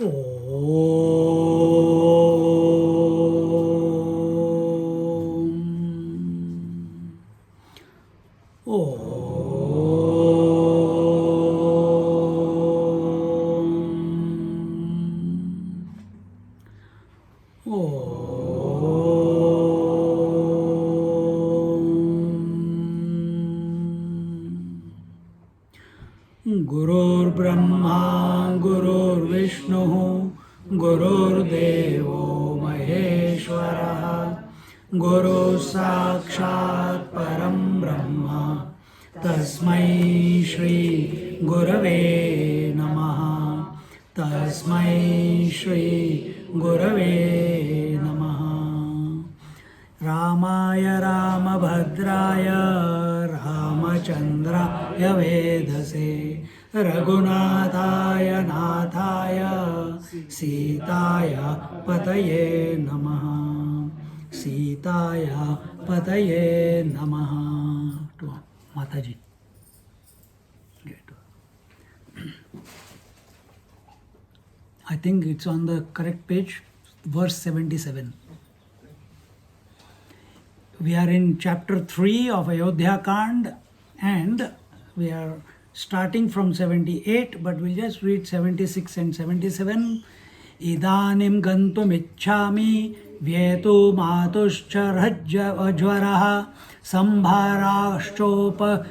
Gurur Brahma, Gurur Vishnu, Gurur Devo Maheshwara, Guru Sakshat Param Brahma, Tasmai Shri Gurave Namaha, Tasmai Shri Gurave Namaha. Ramaya Ramabhadraya Ramachandraya Vedase Raghunathaya Nathaya Sitaya Pataye Namaha. Sitaya Pataye Namaha. To Mataji. I think it's on the correct page, verse 77. We are in chapter 3 of Ayodhyakand and we are starting from 78, but we'll just read 76 and 77. Idanim gantum ichchami vyetu matuscha rajvaraha sambharashchopa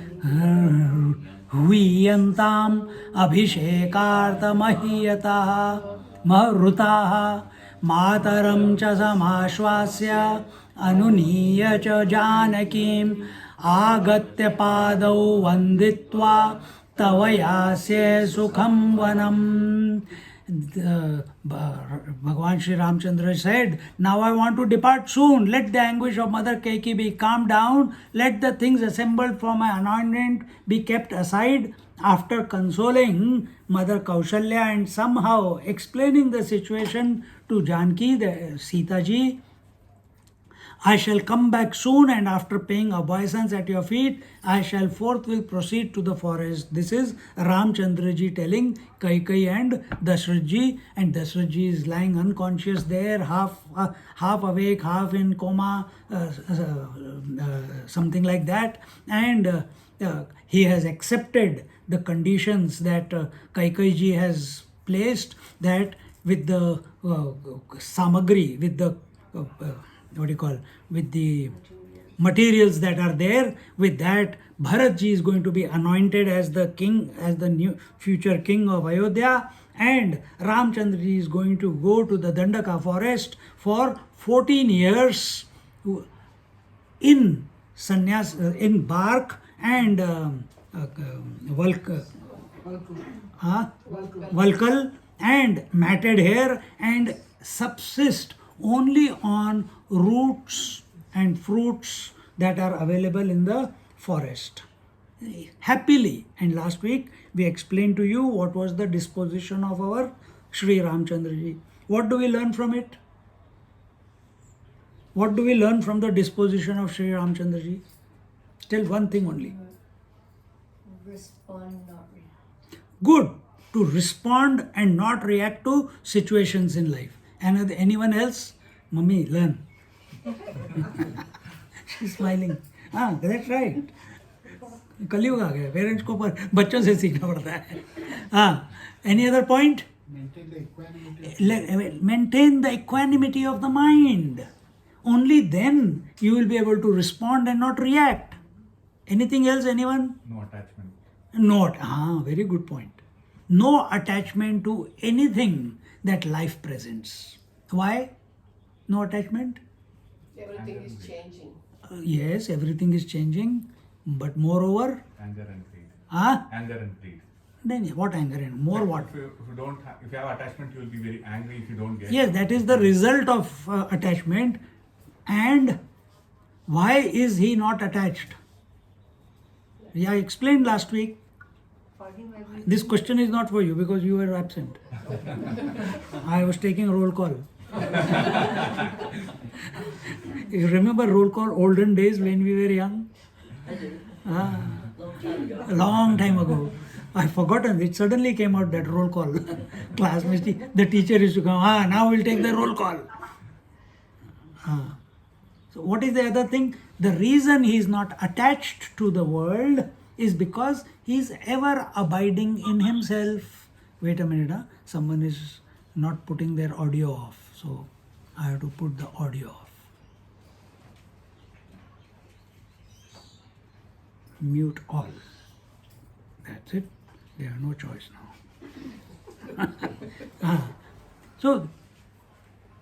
huyantam abhishekarta mahiyataha marutaha mataram cha samashvasya अनुनीय च जानकीं आगत्य पादौ वन्दित्वा तव यास्ये सुखं वनम्. Bhagavan Sri Ramchandra said, now I want to depart soon. Let the anguish of Mother Kaikeyi be calmed down. Let the things assembled for my anointment be kept aside. After consoling Mother Kaushalya and somehow explaining the situation to Janki, the Sita ji, I shall come back soon, and after paying obeisance at your feet, I shall forthwith proceed to the forest. This is Ramchandra ji telling Kaikeyi and Dashrath ji, and Dashrath ji is lying unconscious there, half awake, half in coma, something like that, and he has accepted the conditions that Kaikeyi ji has placed, that with the samagri, with the with the materials that are there, with that Bharat ji is going to be anointed as the king, as the new future king of Ayodhya, and Ramchandra ji is going to go to the Dandaka forest for 14 years in sannyas, in bark and valkal and matted hair, and subsist only on roots and fruits that are available in the forest. Happily. And last week we explained to you what was the disposition of our Sri Ramchandra ji. What do we learn from it? What do we learn from the disposition of Sri Ramchandra ji? Still one thing only. Respond, not react. Good. To respond and not react to situations in life. And anyone else? Mummy, learn. She's smiling. That's right. कलयुग आ गया, parents को बच्चों से सीखना पड़ता है. Any other point? Maintain the equanimity of the mind. Only then you will be able to respond and not react. Anything else, anyone? No attachment. Very good point. No attachment to anything that life presents. Why? No attachment? Everything is changing. Yes, everything is changing, but moreover, Anger and greed. Anger and greed. Then what anger and more what? If you have attachment, you will be very angry if you don't get. Yes, that is the result of attachment. And why is he not attached? Yeah, I explained last week. This question is not for you because you were absent. I was taking a roll call. You remember roll call olden days when we were young? A long time ago. I've forgotten. It suddenly came out, that roll call. Class the teacher used to come, now we'll take the roll call. So what is the other thing? The reason he is not attached to the world is because he is ever abiding in himself. Wait a minute, someone is not putting their audio off. So I have to put the audio off. Mute all. That's it. They have no choice now. So,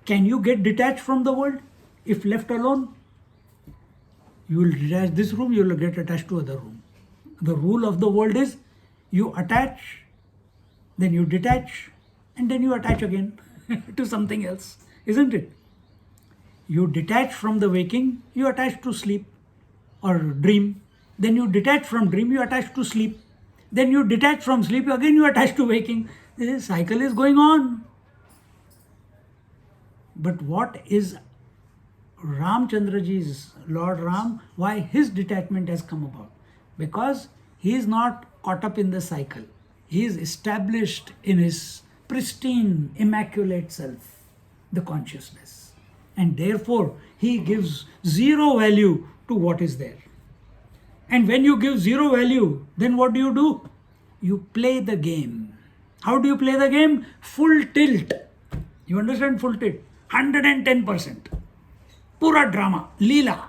can you get detached from the world if left alone? You will detach this room, you will get attached to other room. The rule of the world is you attach, then you detach, and then you attach again to something else, isn't it? You detach from the waking, you attach to sleep or dream. Then you detach from dream, you attach to sleep. Then you detach from sleep, again you attach to waking. This cycle is going on. But what is Ramchandraji's, Lord Ram, why his detachment has come about? Because he is not caught up in the cycle. He is established in his pristine, immaculate self, the consciousness. And therefore, he gives zero value to what is there. And when you give zero value, then what do? You play the game. How do you play the game? Full tilt. You understand full tilt? 110%. Pura drama, Leela.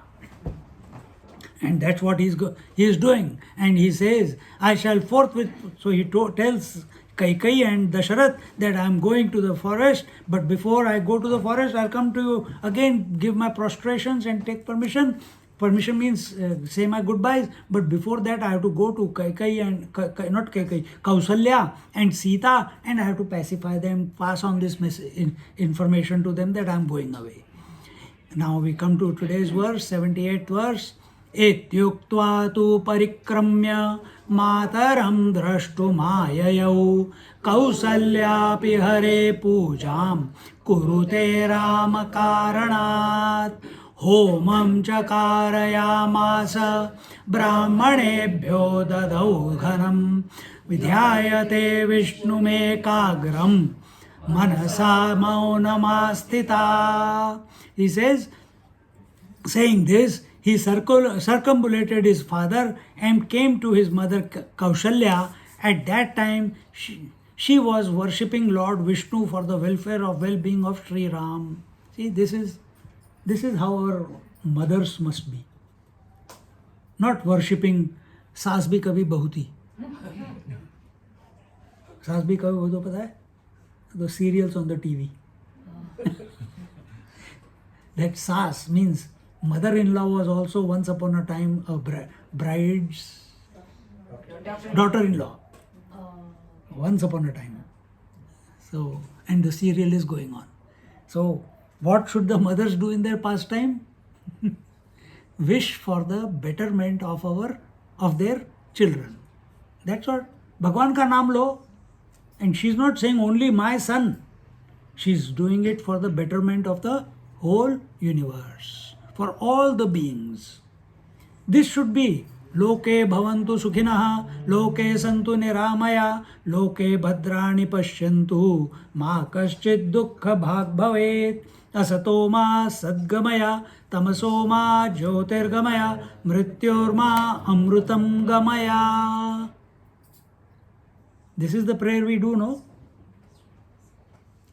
And that's what he is doing. And he says, I shall forthwith. So he tells Kaikai and Dasharath that I am going to the forest, but before I go to the forest, I'll come to you again, give my prostrations and take permission. Permission means say my goodbyes, but before that I have to go to Kausalya and Sita, and I have to pacify them, pass on this information to them that I am going away. Now we come to today's verse, 78th verse. Etyuktva tu parikramya mataram drashtumayayau Kausalyapi hare pujam kurute rama karanat homam chakarayamasa brahmanebhyo dadau ghanam vidhyayate vishnumekagram manasa maunamastita. He says, saying this, he circumambulated his father and came to his mother Kaushalya. At that time, she was worshipping Lord Vishnu for the welfare of well-being of Sri Ram. See, this is how our mothers must be. Not worshipping सास भी कभी बहू थी. सास भी कभी बहू तो पता है? The serials on the TV. That Sas means mother-in-law was also once upon a time a bride's daughter-in-law. Once upon a time. So, and the serial is going on. So, what should the mothers do in their pastime? Wish for the betterment of their children. That's what. Bhagwan ka naam lo. And she's not saying only my son. She's doing it for the betterment of the whole universe, for all the beings. This should be Loke bhavantu sukhinaha, loke santu niramaya, loke bhadrani pashyantu, ma kaschid dukkha bhag bhavet, asato ma sadgamaya, tamaso ma jyotirgamaya, mrityor ma amrutam gamaya. This is the prayer we do, no?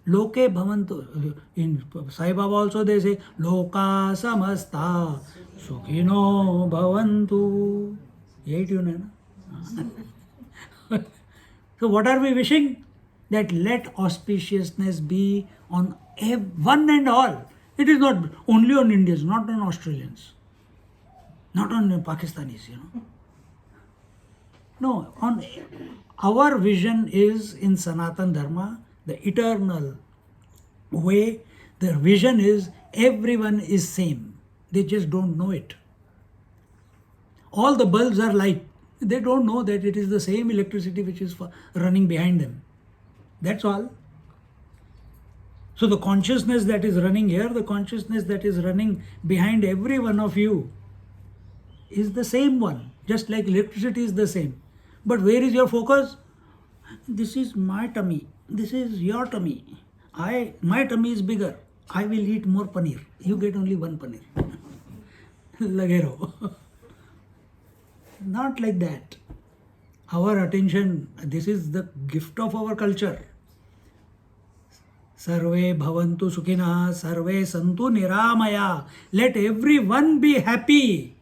Loke bhavantu. In Sai Baba also they say, Loka samasta sukhino bhavantu. Yeh tune hai na? So what are we wishing? That let auspiciousness be on one and all. It is not only on Indians, not on Australians, not on Pakistanis, No, on our vision is in Sanatan Dharma, the eternal way. The vision is everyone is same. They just don't know it. All the bulbs are light. They don't know that it is the same electricity which is running behind them. That's all. So the consciousness that is running here, the consciousness that is running behind every one of you is the same one. Just like electricity is the same. But where is your focus? This is my tummy. This is your tummy. My tummy is bigger. I will eat more paneer. You get only one paneer. Lage raho. Not like that. Our attention, this is the gift of our culture. Sarve bhavantu sukhina, sarve santu niramaya. Let everyone be happy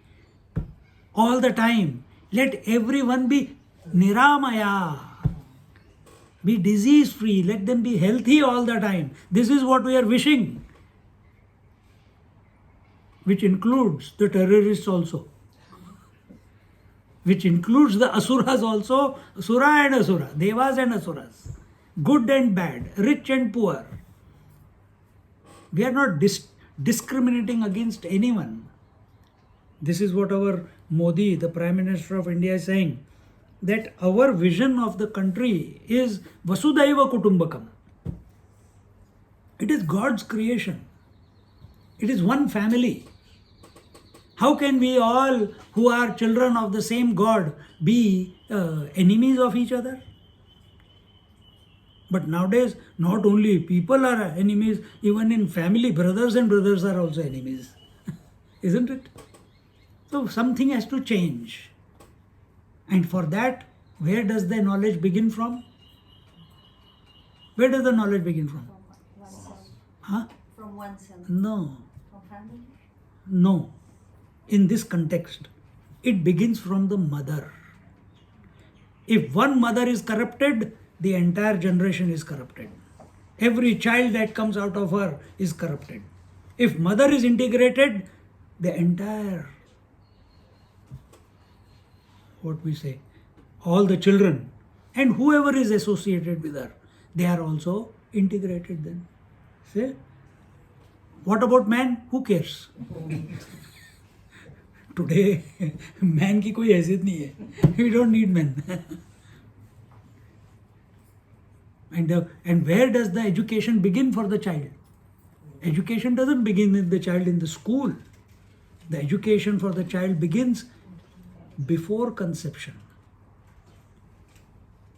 all the time. Let everyone be niramaya. Be disease free. Let them be healthy all the time. This is what we are wishing, which includes the terrorists also, which includes the asuras also, sura and asura, devas and asuras, good and bad, rich and poor. We are not discriminating against anyone. This is what our Modi, the Prime Minister of India, is saying, that our vision of the country is Vasudhaiva Kutumbakam. It is God's creation. It is one family. How can we all who are children of the same God be enemies of each other? But nowadays, not only people are enemies, even in family, brothers and brothers are also enemies. Isn't it? So something has to change. And for that, where does the knowledge begin from? Where does the knowledge begin from? Oneself. Huh? From oneself. No. From family. No. In this context, it begins from the mother. If one mother is corrupted, the entire generation is corrupted. Every child that comes out of her is corrupted. If mother is integrated, the entire, what we say, all the children and whoever is associated with her, they are also integrated then. See? What about man? Who cares? Today, man की कोई हैसियत नहीं है. We don't need men. And where does the education begin for the child? Education doesn't begin with the child in the school. The education for the child begins before conception.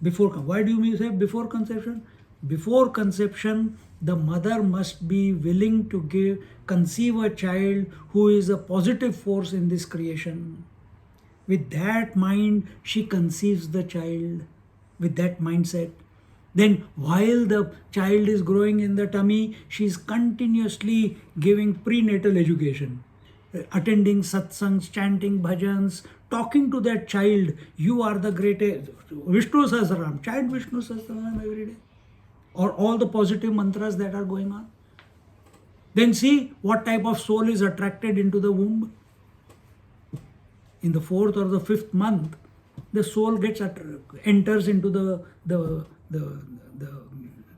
Why do you say before conception? Before conception, the mother must be willing to conceive a child who is a positive force in this creation. With that mind, she conceives the child, with that mindset. Then while the child is growing in the tummy, she is continuously giving prenatal education, attending satsangs, chanting bhajans, talking to that child. You are the greatest. Vishnu Sahasranam, chant Vishnu Sahasranam every day. Or all the positive mantras that are going on. Then see what type of soul is attracted into the womb. In the 4th or the 5th month, the soul enters into the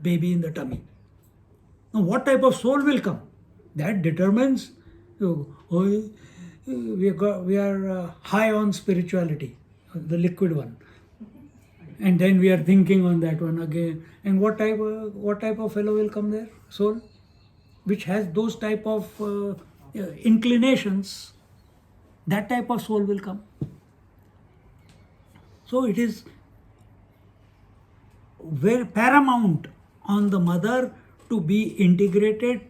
baby in the tummy. Now what type of soul will come? That determines, we are high on spirituality, the liquid one. And then we are thinking on that one again. And what type of fellow will come there? Soul, which has those type of inclinations. That type of soul will come. So it is very paramount on the mother to be integrated,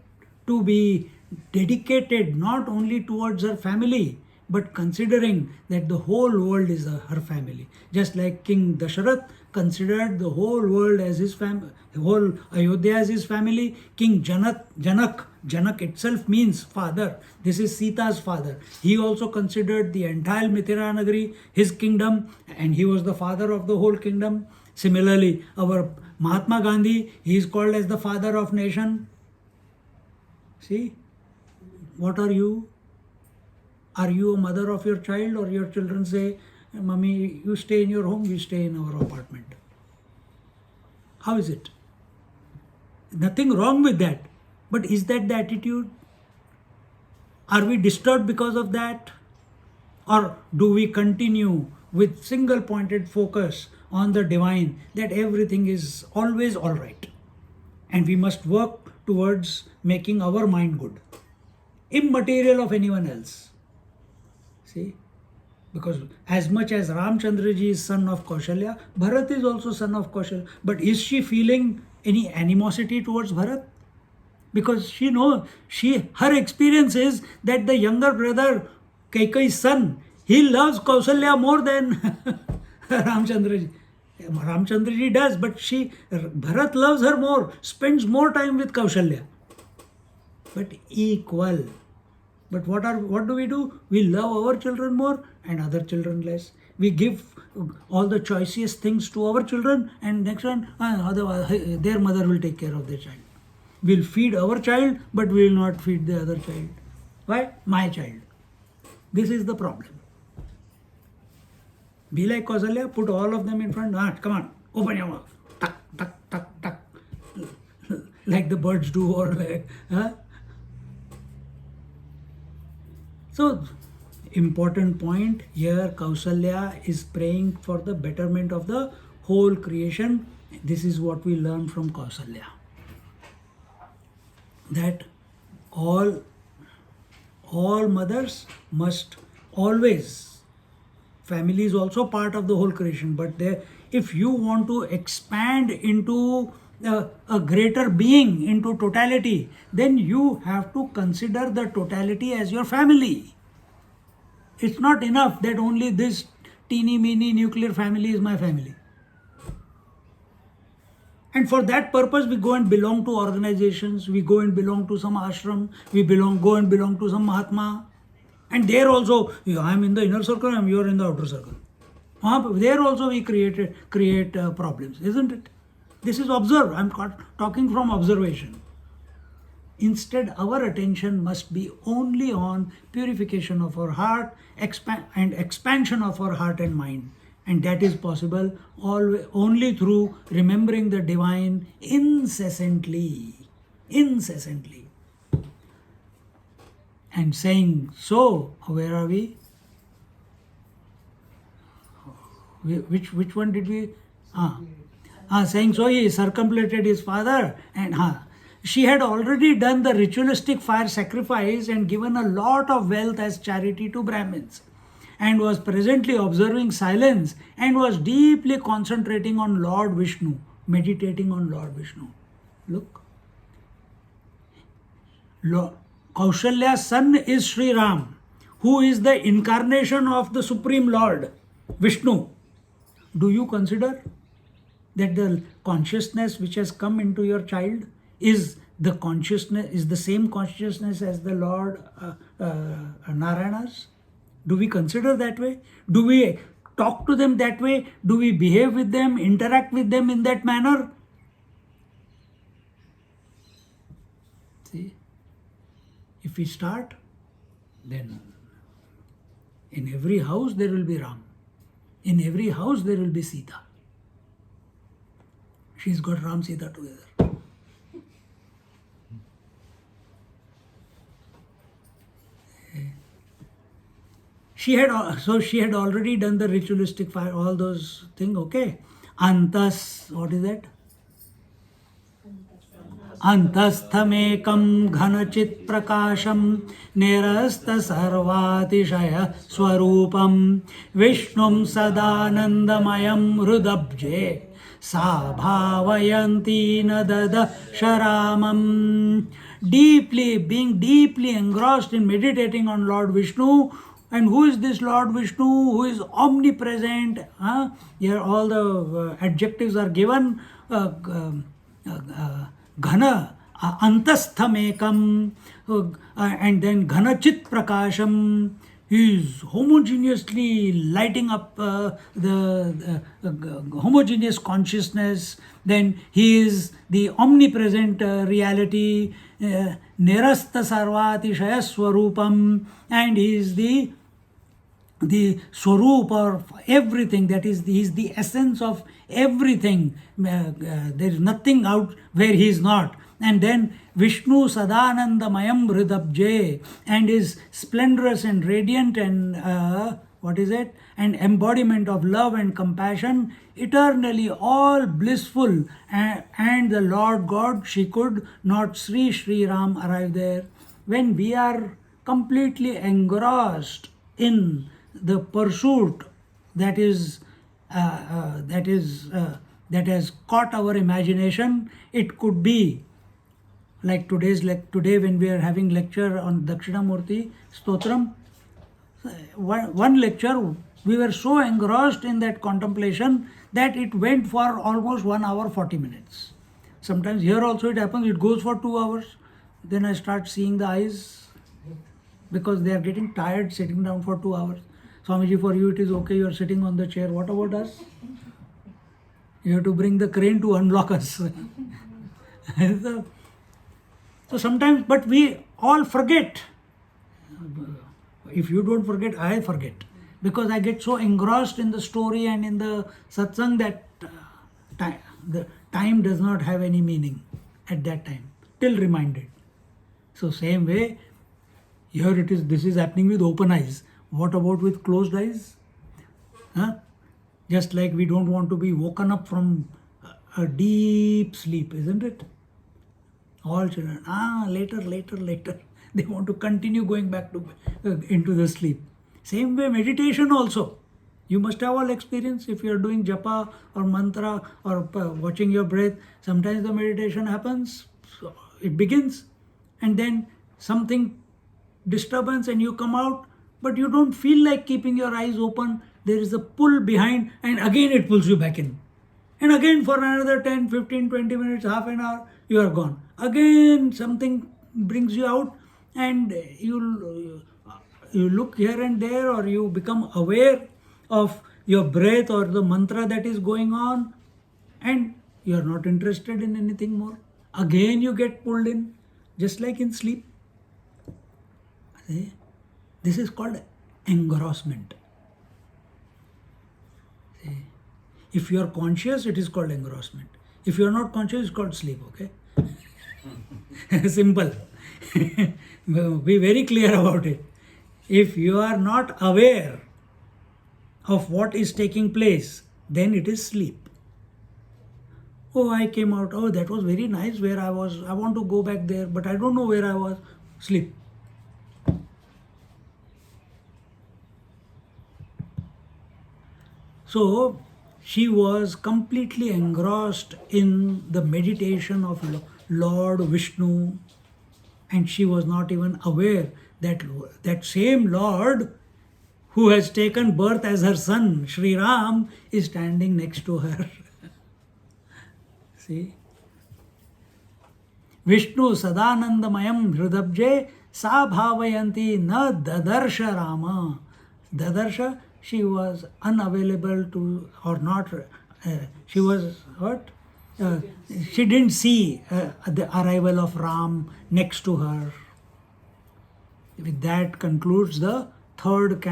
to be dedicated not only towards her family, but considering that the whole world is her family. Just like King Dasharath considered the whole world as his family, the whole Ayodhya as his family. King Janak itself means father. This is Sita's father. He also considered the entire Mithila Nagari his kingdom, and he was the father of the whole kingdom. Similarly, our Mahatma Gandhi, he is called as the father of nation. See, what are you? Are you a mother of your child, or your children say, Mummy, you stay in your home, we stay in our apartment? How is it? Nothing wrong with that. But is that the attitude? Are we disturbed because of that? Or do we continue with single pointed focus on the divine, that everything is always all right and we must work towards making our mind good, immaterial of anyone else? See, Because as much as Ramchandraji is son of Kaushalya, Bharat is also son of Kaushalya. But is she feeling any animosity towards Bharat? Because she knows, her experience is that the younger brother, Kaikeyi's son, he loves Kausalya more than Ramchandraji. Ramchandraji does, but Bharat loves her more, spends more time with Kausalya. But equal. But what do? We love our children more and other children less. We give all the choicest things to our children, and next one, their mother will take care of their child. We'll feed our child, but we will not feed the other child. Why? My child. This is the problem. Be like Kausalya, put all of them in front. Come on, open your mouth. Tuck, tuck, tuck, tuck. Like the birds do, or like. So, important point here, Kausalya is praying for the betterment of the whole creation. This is what we learn from Kausalya. That all mothers must always, family is also part of the whole creation, but if you want to expand into a greater being, into totality, then you have to consider the totality as your family. It's not enough that only this teeny meeny nuclear family is my family. And for that purpose, we go and belong to organizations, we go and belong to some ashram, we go and belong to some Mahatma. And there also, I'm in the inner circle, you're in the outer circle. There also we create problems, isn't it? This is observed. I'm talking from observation. Instead, our attention must be only on purification of our heart and expansion of our heart and mind. And that is possible only through remembering the divine incessantly. And saying, so, where are we? Which one did we? Saying, so he circumambulated his father, and she had already done the ritualistic fire sacrifice and given a lot of wealth as charity to Brahmins, and was presently observing silence and was deeply concentrating on Lord Vishnu, meditating on Lord Vishnu. Look. Kaushalya's son is Sri Ram, who is the incarnation of the Supreme Lord, Vishnu. Do you consider that the consciousness which has come into your child is the same consciousness as the Lord Narayana's? Do we consider that way? Do we talk to them that way? Do we behave with them, interact with them in that manner? See, if we start, then in every house there will be Ram. In every house there will be Sita. She's got Ram, Sita together. She had already done the ritualistic fire, all those things, okay. Antas, what is that? Antasthamekam ghanachit prakasham nerasta sarvatishaya swarupam Vishnum sadanandamayam hrudabje sabhavayanti nadada sharamam. Being deeply engrossed in meditating on Lord Vishnu. And who is this Lord Vishnu? Who is omnipresent? Here all the adjectives are given. Ghana, antasthamekam, and then ghanachit prakasham. He is homogeneously lighting up the homogeneous consciousness. Then he is the omnipresent reality. Nirasta sarvatishaya swarupam, and he is the swarup of everything. That is, he is the essence of everything. There is nothing out where he is not. And then Vishnu Sadanandamayam Hridabje, and is splendorous and radiant and what is it? An embodiment of love and compassion, eternally all blissful. And the Lord God, she could not Sri Ram arrive there. When we are completely engrossed in the pursuit that is that has caught our imagination. It could be like today when we are having lecture on Dakshinamurti Stotram. One lecture, we were so engrossed in that contemplation that it went for almost 1 hour 40 minutes. Sometimes here also it happens, it goes for 2 hours. Then I start seeing the eyes because they are getting tired sitting down for 2 hours. Swamiji, for you it is okay, you are sitting on the chair. What about us? You have to bring the crane to unlock us. So sometimes, but we all forget. If you don't forget, I forget. Because I get so engrossed in the story and in the satsang that the time does not have any meaning at that time, till reminded. So same way, here it is, this is happening with open eyes. What about with closed eyes? Huh? Just like we don't want to be woken up from a deep sleep, isn't it? All children, later. They want to continue going back to into the sleep. Same way, meditation also. You must have all experience if you are doing japa or mantra or watching your breath. Sometimes the meditation happens, so it begins, and then something disturbance and you come out, but you don't feel like keeping your eyes open. There is a pull behind, and again it pulls you back in. And again for another 10, 15, 20 minutes, half an hour, you are gone. Again something brings you out, and you look here and there, or you become aware of your breath or the mantra that is going on, and you are not interested in anything more. Again you get pulled in, just like in sleep. See? This is called engrossment. See? If you are conscious, it is called engrossment. If you are not conscious, it's called sleep, okay? Simple. Be very clear about it. If you are not aware of what is taking place, then it is sleep. Oh, I came out. Oh, that was very nice where I was. I want to go back there, but I don't know where I was. Sleep. So, she was completely engrossed in the meditation of Lord Vishnu, and she was not even aware that that same Lord who has taken birth as her son, Sri Ram, is standing next to her. See? Vishnu Sadanandamayam Hridabje Sa Bhavayanti Na Dadarsha Rama. Dadarsha, she was unavailable to, or not, she was what? She didn't see the arrival of Ram next to her. With that concludes the third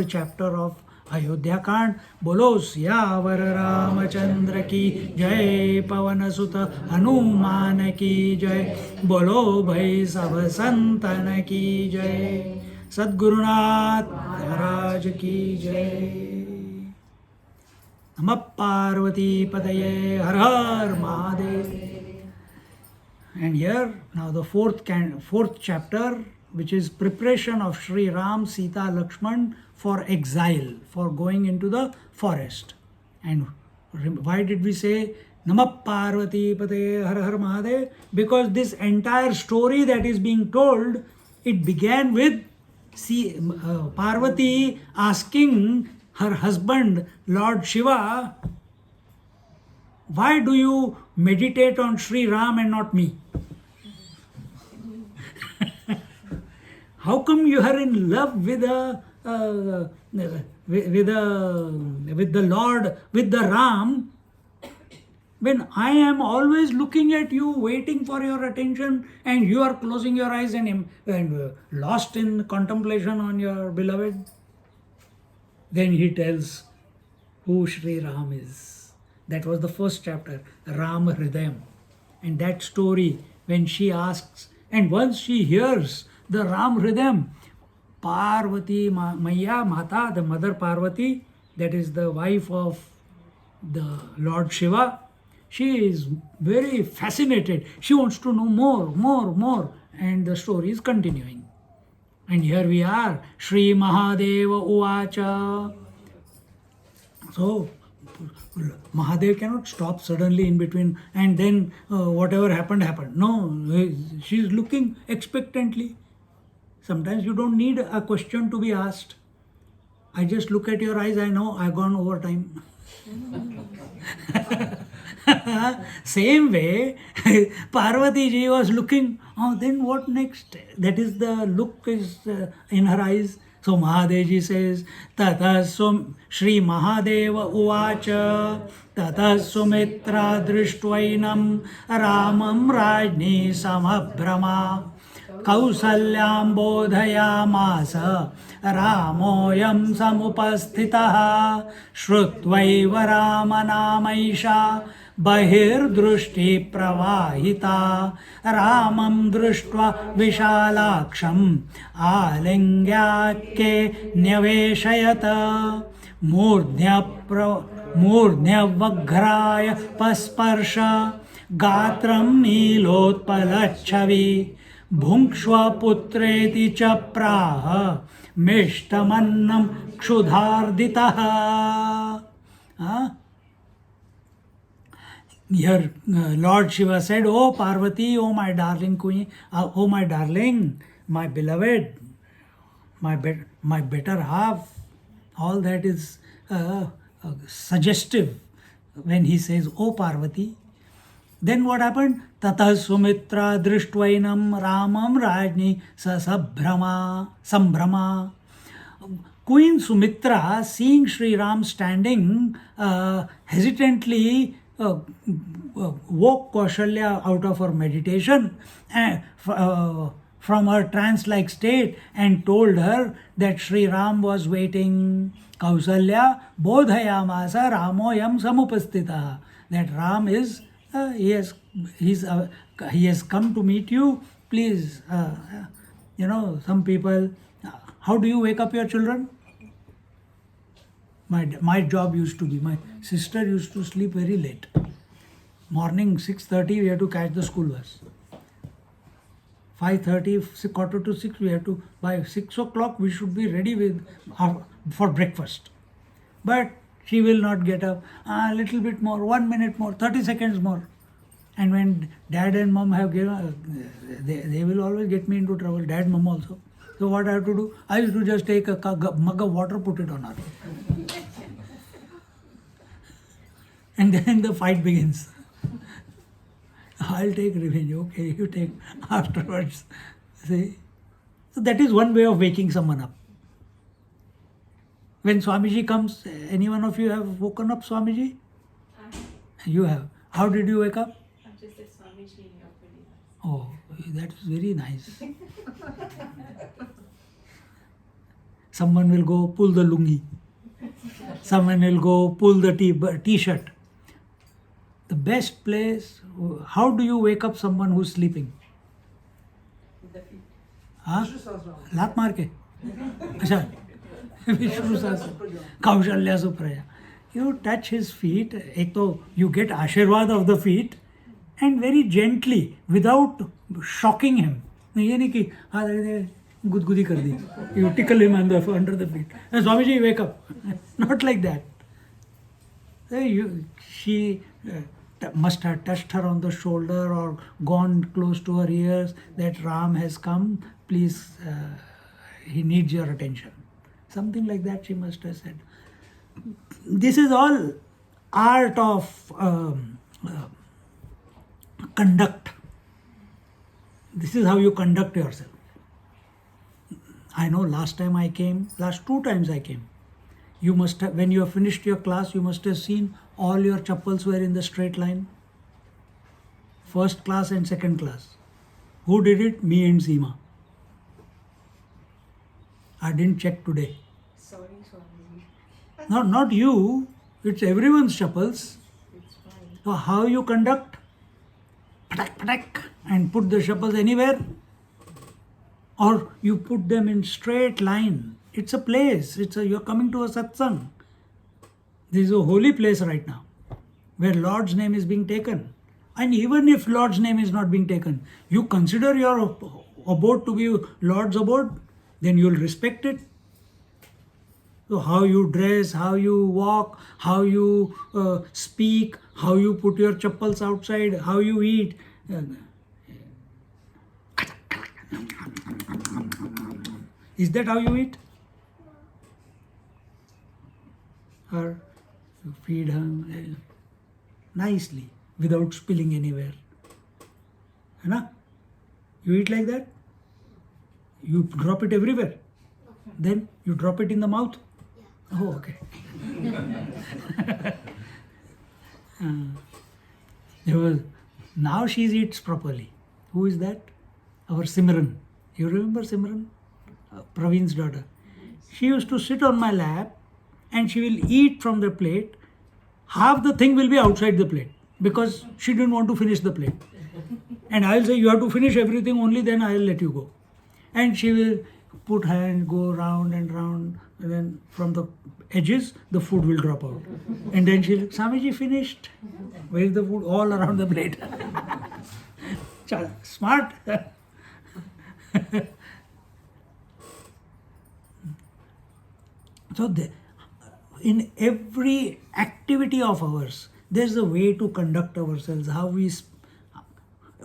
chapter of Ayodhyakand. Bolo Syavar Ramachandra ki jai, Pavan Sutta Hanuman ki jai, Bolo Bhai Sab Santan ki jai, Sadgurunath Maharaj ki jai. Namah Parvati Pataye Har Har Mahadev. And here now the fourth chapter, which is preparation of Sri Ram, Sita, Lakshman for exile, for going into the forest. And why did we say Namah Parvati Pataye Har Har Mahadev? Because this entire story that is being told, it began with Parvati asking her husband, Lord Shiva, why do you meditate on Sri Ram and not me? How come you are in love with the Lord, with the Ram, when I am always looking at you, waiting for your attention, and you are closing your eyes and lost in contemplation on your beloved? Then he tells who Sri Ram is. That was the first chapter, Ram Hridayam. And that story, when she asks, and once she hears the Ram Hridayam, Parvati Maya Mata, the mother Parvati, that is the wife of the Lord Shiva, she is very fascinated. She wants to know more. And the story is continuing. And here we are, Shri Mahadeva Uvacha. So, Mahadev cannot stop suddenly in between and then whatever happened, happened. No, she's looking expectantly. Sometimes you don't need a question to be asked. I just look at your eyes, I know I've gone over time. Same way, Parvati ji was looking, oh, then what next? That is the look is in her eyes. So Mahadev ji says, Tata Shri Mahadeva Uvacha, Tata Sumitra Drishtvainam Ramam Rajni Samabhrama. कौसल्यां बोधयामास रामोऽयं समुपस्थितः श्रुत्वैव रामनामैषा बहिर्दृष्टिप्रवाहिता रामं दृष्ट्वा विशालाक्षम् आलिङ्ग्याख्ये न्यवेशयत मूर्ध्न्यवघ्राय पस्पर्श गात्रं नीलोत्पलच्छवि भुङ्क्ष्वपुत्रेति च प्राह मिष्टमन्नं क्षुधार्दितः. Here Lord Shiva said, "Oh Parvati, oh my darling queen, oh my darling, my beloved, my better half." All that is suggestive when he says, "Oh Parvati." Then what happened? Tata Sumitra Drishtvainam Ramam Rajni Sambrama. Queen Sumitra, seeing Sri Ram standing, hesitantly woke Kaushalya out of her meditation from her trance-like state and told her that Sri Ram was waiting. Kausalya bodhayamasa ramoyam samupastita. That Ram is he has come to meet you. Please, some people. How do you wake up your children? My job used to be. My sister used to sleep very late. Morning 6:30 we have to catch the school bus. 5:30, quarter to 6 we have to. By 6 o'clock we should be ready for breakfast. But she will not get up. A little bit more, 1 minute more, 30 seconds more. And when dad and mom have given, they will always get me into trouble. Dad, mom also. So what I have to do? I used to just take a mug of water, put it on her. And then the fight begins. I'll take revenge. Okay, you take afterwards. See? So that is one way of waking someone up. When Swamiji comes, any one of you have woken up Swamiji? You have. How did you wake up? I just said Swamiji, you're pretty nice. Oh, that is very nice. Someone will go pull the lungi. Someone will go pull the t-shirt. The best place, how do you wake up someone who's sleeping? With the feet. Huh? Lat maar ke? Acha. Vishnu Sahasra. Kaushalya Supraya. You touch his feet, you get ashirvad of the feet, and very gently, without shocking him. ये नहीं कि गुदगुदी कर दी. You tickle him under the feet. Swamiji, wake up. Not like that. She must have touched her on the shoulder or gone close to her ears that Ram has come. Please, he needs your attention. Something like that she must have said. This is all art of conduct. This is how you conduct yourself. I know last 2 times I came. You must have, when you have finished your class, you must have seen all your chappals were in the straight line. First class and second class. Who did it? Me and Seema. I didn't check today. Sorry, Swamiji. Not you. It's everyone's chappals. It's fine. So how you conduct? Patak, patak, and put the chappals anywhere? Or you put them in straight line. It's a place. You're coming to a satsang. This is a holy place right now, where Lord's name is being taken. And even if Lord's name is not being taken, you consider your abode to be Lord's abode. then you'll respect it. So how you dress, how you walk, how you speak, how you put your chappals outside, how you eat. Is that how you eat? Or you feed him nicely without spilling anywhere. Hai? You eat like that? You drop it everywhere. Then you drop it in the mouth. Oh, okay. Now she eats properly. Who is that? Our Simran. You remember Simran? Praveen's daughter. She used to sit on my lap and she will eat from the plate. Half the thing will be outside the plate because she didn't want to finish the plate. And I'll say, you have to finish everything, only then I'll let you go. And she will put hand, go round and round, and then from the edges, the food will drop out. And then she'll, Swamiji finished. Where's the food? All around the plate. Smart. So, in every activity of ours, there's a way to conduct ourselves, how we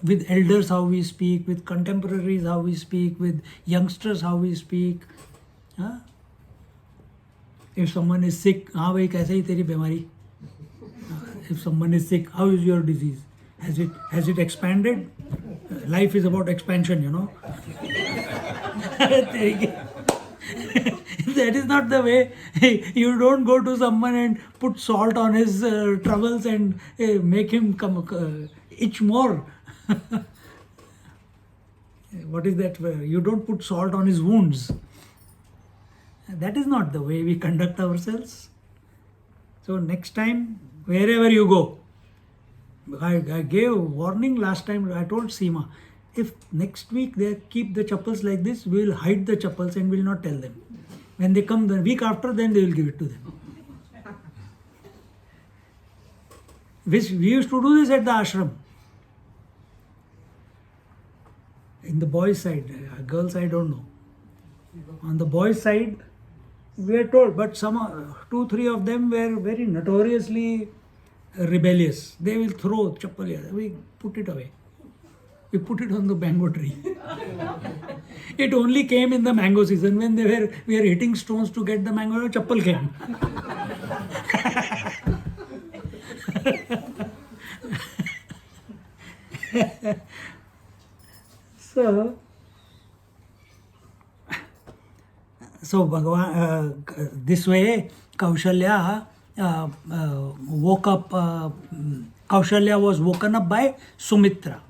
with elders how we speak, with contemporaries how we speak, with youngsters how we speak. Huh? If someone is sick, हाँ भाई कैसे ही तेरी बीमारी? If someone is sick, how is your disease? Has it expanded? Life is about expansion, you know. That is not the way. You don't go to someone and put salt on his troubles and make him itch more. What is that? You don't put salt on his wounds. That is not the way we conduct ourselves. So next time, wherever you go, I gave warning last time. I told Seema, if next week they keep the chappals like this, we will hide the chappals and will not tell them. When they come the week after, then they will give it to them. We used to do this at the ashram. In the boys' side, girls' I don't know. On the boys' side, we are told, but some 2-3 of them were very notoriously rebellious. They will throw chappal. We put it away. We put it on the mango tree. It only came in the mango season when we were hitting stones to get the mango. Chappal came. So Bhagavan, this way Kaushalya woke up. Kaushalya was woken up by Sumitra.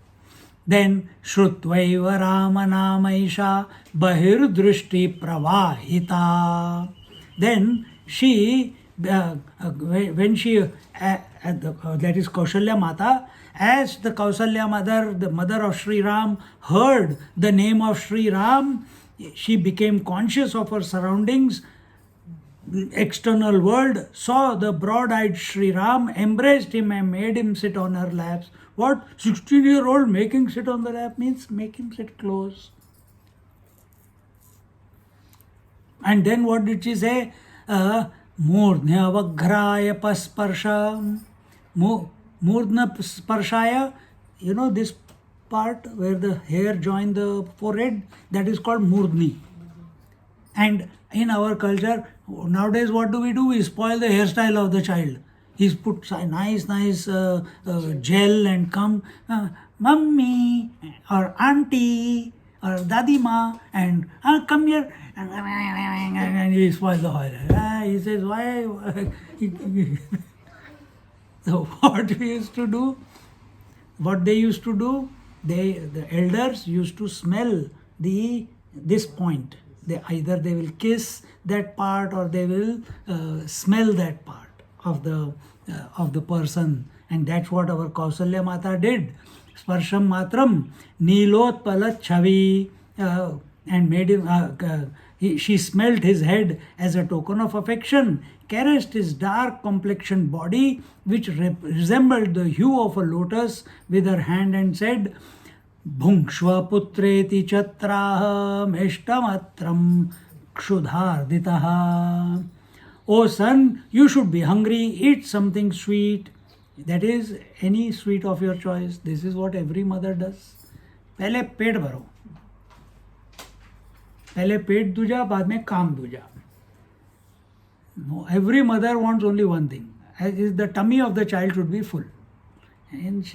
Then Shrutvaiva Rama Namaisha Bahirdrishti Pravahita. Then she, when she, that is Kaushalya Mata, as the Kausalya mother, the mother of Sri Ram, heard the name of Sri Ram, she became conscious of her surroundings, external world, saw the broad-eyed Sri Ram, embraced him and made him sit on her laps. What? 16-year-old making sit on the lap means make him sit close. And then what did she say? Murdhya Vagraya Pasparsha. Murdhna Sparshaya, you know this part where the hair join the forehead, that is called Murdhni. And in our culture, nowadays what do? We spoil the hairstyle of the child. He's put nice gel and come, mummy or auntie or dadima and come here and he spoil the hair. He says, why? So what they used to do, the elders used to smell this point. Either they will kiss that part or they will smell that part of the person, and that's what our Kausalya Mata did. Sparsham Matram Nilotpalat Chavi, and made him. She smelt his head as a token of affection, caressed his dark complexioned body, which resembled the hue of a lotus, with her hand, and said, Bhungshva putreti chatraha meshtamatram kshudharditaha. O son, you should be hungry, eat something sweet. That is any sweet of your choice. This is what every mother does. पहले पेट भरो, पहले पेट दूजा, बाद में काम दूजा. No, every mother wants only one thing. As is the tummy of the child should be full. And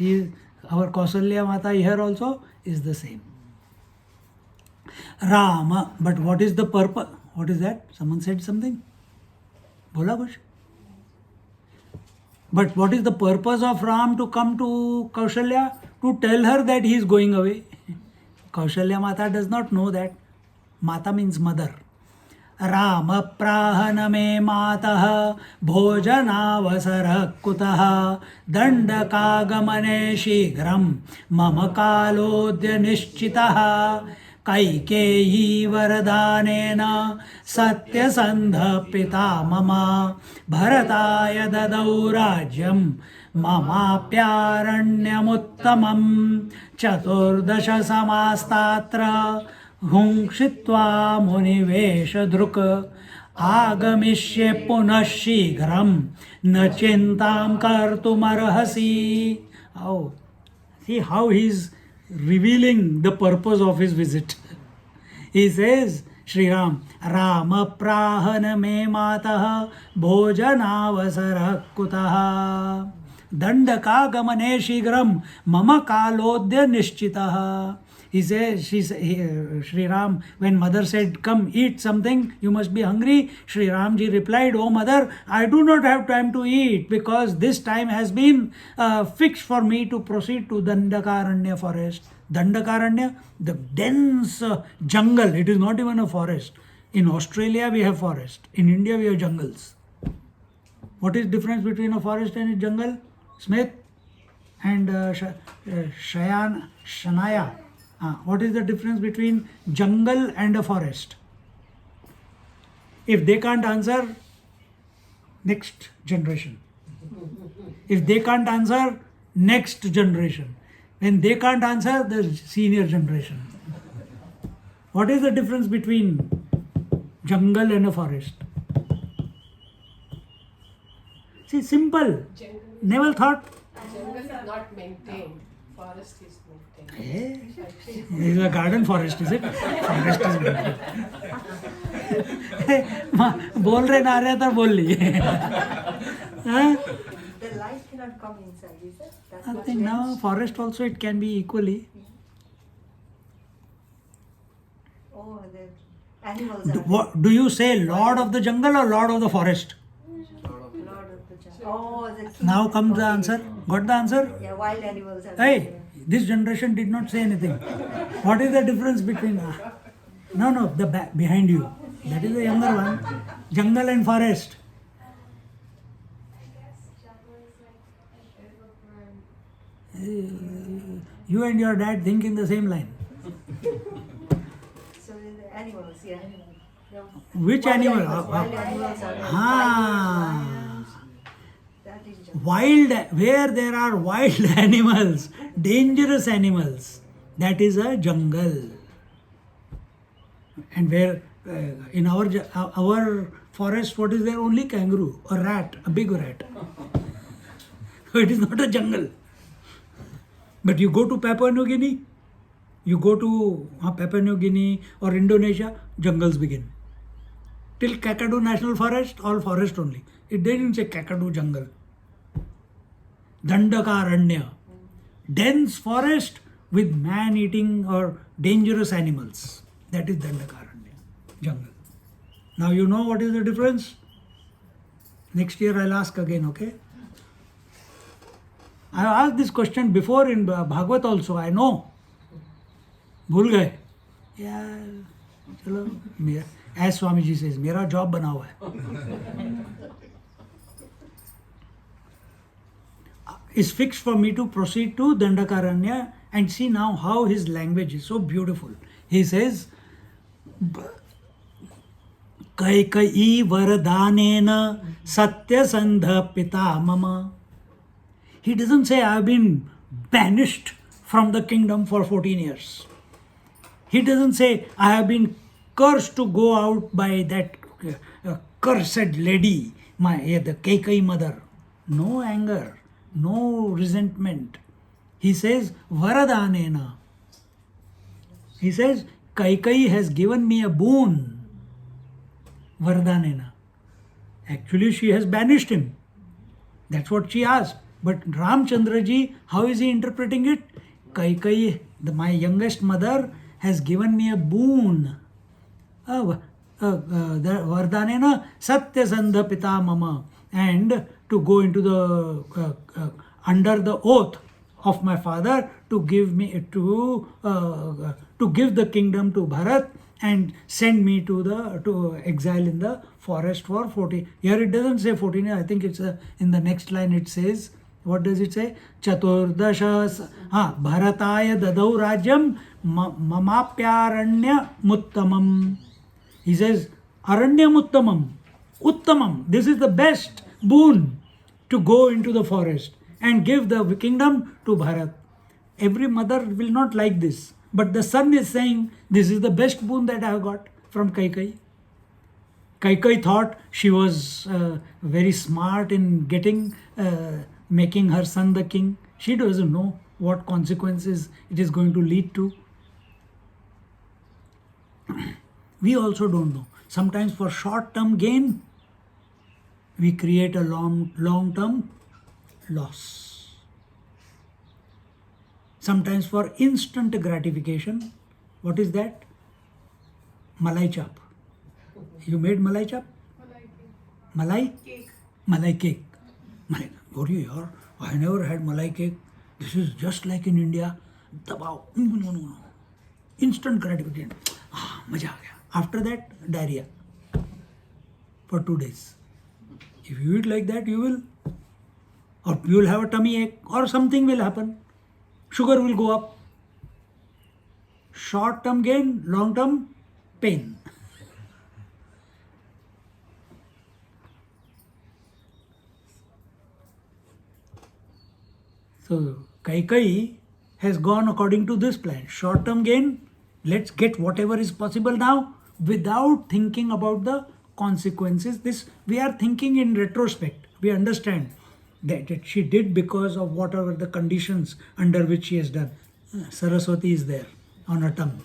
our Kausalya Mata here also is the same. Rama, but what is the purpose? What is that? Someone said something? Bola kuch? But what is the purpose of Ram to come to Kausalya? To tell her that he is going away. Kausalya Mata does not know that. Mata means mother. Ram प्राहन मे मातः भोजनावसरः कुतः दण्डकागमने शीघ्रं मम कालोऽद्य निश्चितः कैकेयी वरदानेन सत्यसन्धः पिता मम भरताय ददौ राज्यं ममाप्यारण्यमुत्तमं 14 समास्तात्र हुंक्षित्वा मुनिवेशधृक् आगमिष्ये पुनः शीघ्रं न चिंतां कर्तुमर्हसि. Oh, see how he is revealing the purpose of his visit. He says, Shri Ram, Rama prahan me matah bhojanavasarah kutah dandaka gamane shigram mama kalodya nischitah. He says, Shri Ram, when mother said, come eat something, you must be hungry. Shri Ramji replied, oh mother, I do not have time to eat because this time has been fixed for me to proceed to Dandakaranya forest. Dandakaranya, the dense jungle, it is not even a forest. In Australia we have forest, in India we have jungles. What is difference between a forest and a jungle? Smith and Shanaya. What is the difference between jungle and a forest? If they can't answer, next generation. If they can't answer, next generation. When they can't answer, the senior generation. What is the difference between jungle and a forest? See, simple. Never thought. Jungle is not maintained. Forest is maintained. This is a garden forest, is it? Forest is maintained. बोल रहे ना रहे तो बोल लिए. The light cannot come inside, is it? That's I much think now dense. forest also it can be equally. Oh, the animals are What do you say, Lord of the jungle or Lord of the forest? Lord of the jungle. Oh, the king. Now comes the Okay. answer. Got the answer? Yeah, wild animals are Hey, there. this generation did not say anything. What is the difference between? No, the behind you. That is the younger one. Jungle and forest. You and your dad think in the same line. So the animals, yeah. The Which wild animal? Animals, wild animals are there. Ah. Lions. That is jungle. Wild, where there are wild animals, dangerous animals, that is a jungle. And where in our forest, what is there? Only kangaroo, a rat, a big rat. So it is not a jungle. But you go to Papua New Guinea, you go to Papua New Guinea or Indonesia, jungles begin. Till Kakadu National Forest, all forest only. It didn't say Kakadu jungle. Dandakaranya, dense forest with man-eating or dangerous animals. That is Dandakaranya, jungle. Now you know what is the difference? Next year I'll ask again, okay? I asked this question before in Bhagavad also, I know. भूल गए? Yeah, चलो, as Swamiji says, मेरा job बना हुआ है. Is fixed for me to proceed to Dandakaranya and see now how his language is so beautiful. He says, Kaikai varadanena satyasandha pita mama. He doesn't say I have been banished from the kingdom for 14 years. He doesn't say, I have been cursed to go out by that cursed lady, the Kaikai mother. No anger, no resentment. He says, Varadanena. He says, Kaikai has given me a boon. Varadanena. Actually, she has banished him. That's what she asked. But Ramchandraji, how is he interpreting it? Kaikai, my youngest mother, has given me a boon. Vardhanena Satyasandha Pita Mama, and to go into the under the oath of my father to give me to give the kingdom to Bharat and send me to exile in the forest for 40. Here it doesn't say 14. I think it's in the next line it says. What does it say? Chaturdasha Bharataya dadau rajyam mamapyaranya muttamam. He says, Aranya muttamam, uttamam. This is the best boon to go into the forest and give the kingdom to Bharat. Every mother will not like this. But the son is saying, this is the best boon that I have got from Kaikai. Kaikai thought she was very smart in making her son the king. She doesn't know what consequences it is going to lead to. We also don't know. Sometimes for short-term gain, we create a long-term loss. Sometimes for instant gratification, what is that? Malai chap. You made malai chap? Malai? Cake. Malai cake. Malai. What do you hear? I never had malai cake. This is just like in India. Dabao. No. Instant gratification. Maja aa gaya. After that, diarrhea. For 2 days. If you eat like that, you will have a tummy ache or something will happen. Sugar will go up. Short-term gain, long-term pain. So, Kaikai has gone according to this plan. Short-term gain, let's get whatever is possible now without thinking about the consequences. This we are thinking in retrospect. We understand that she did because of whatever the conditions under which she has done. Saraswati is there on her tongue.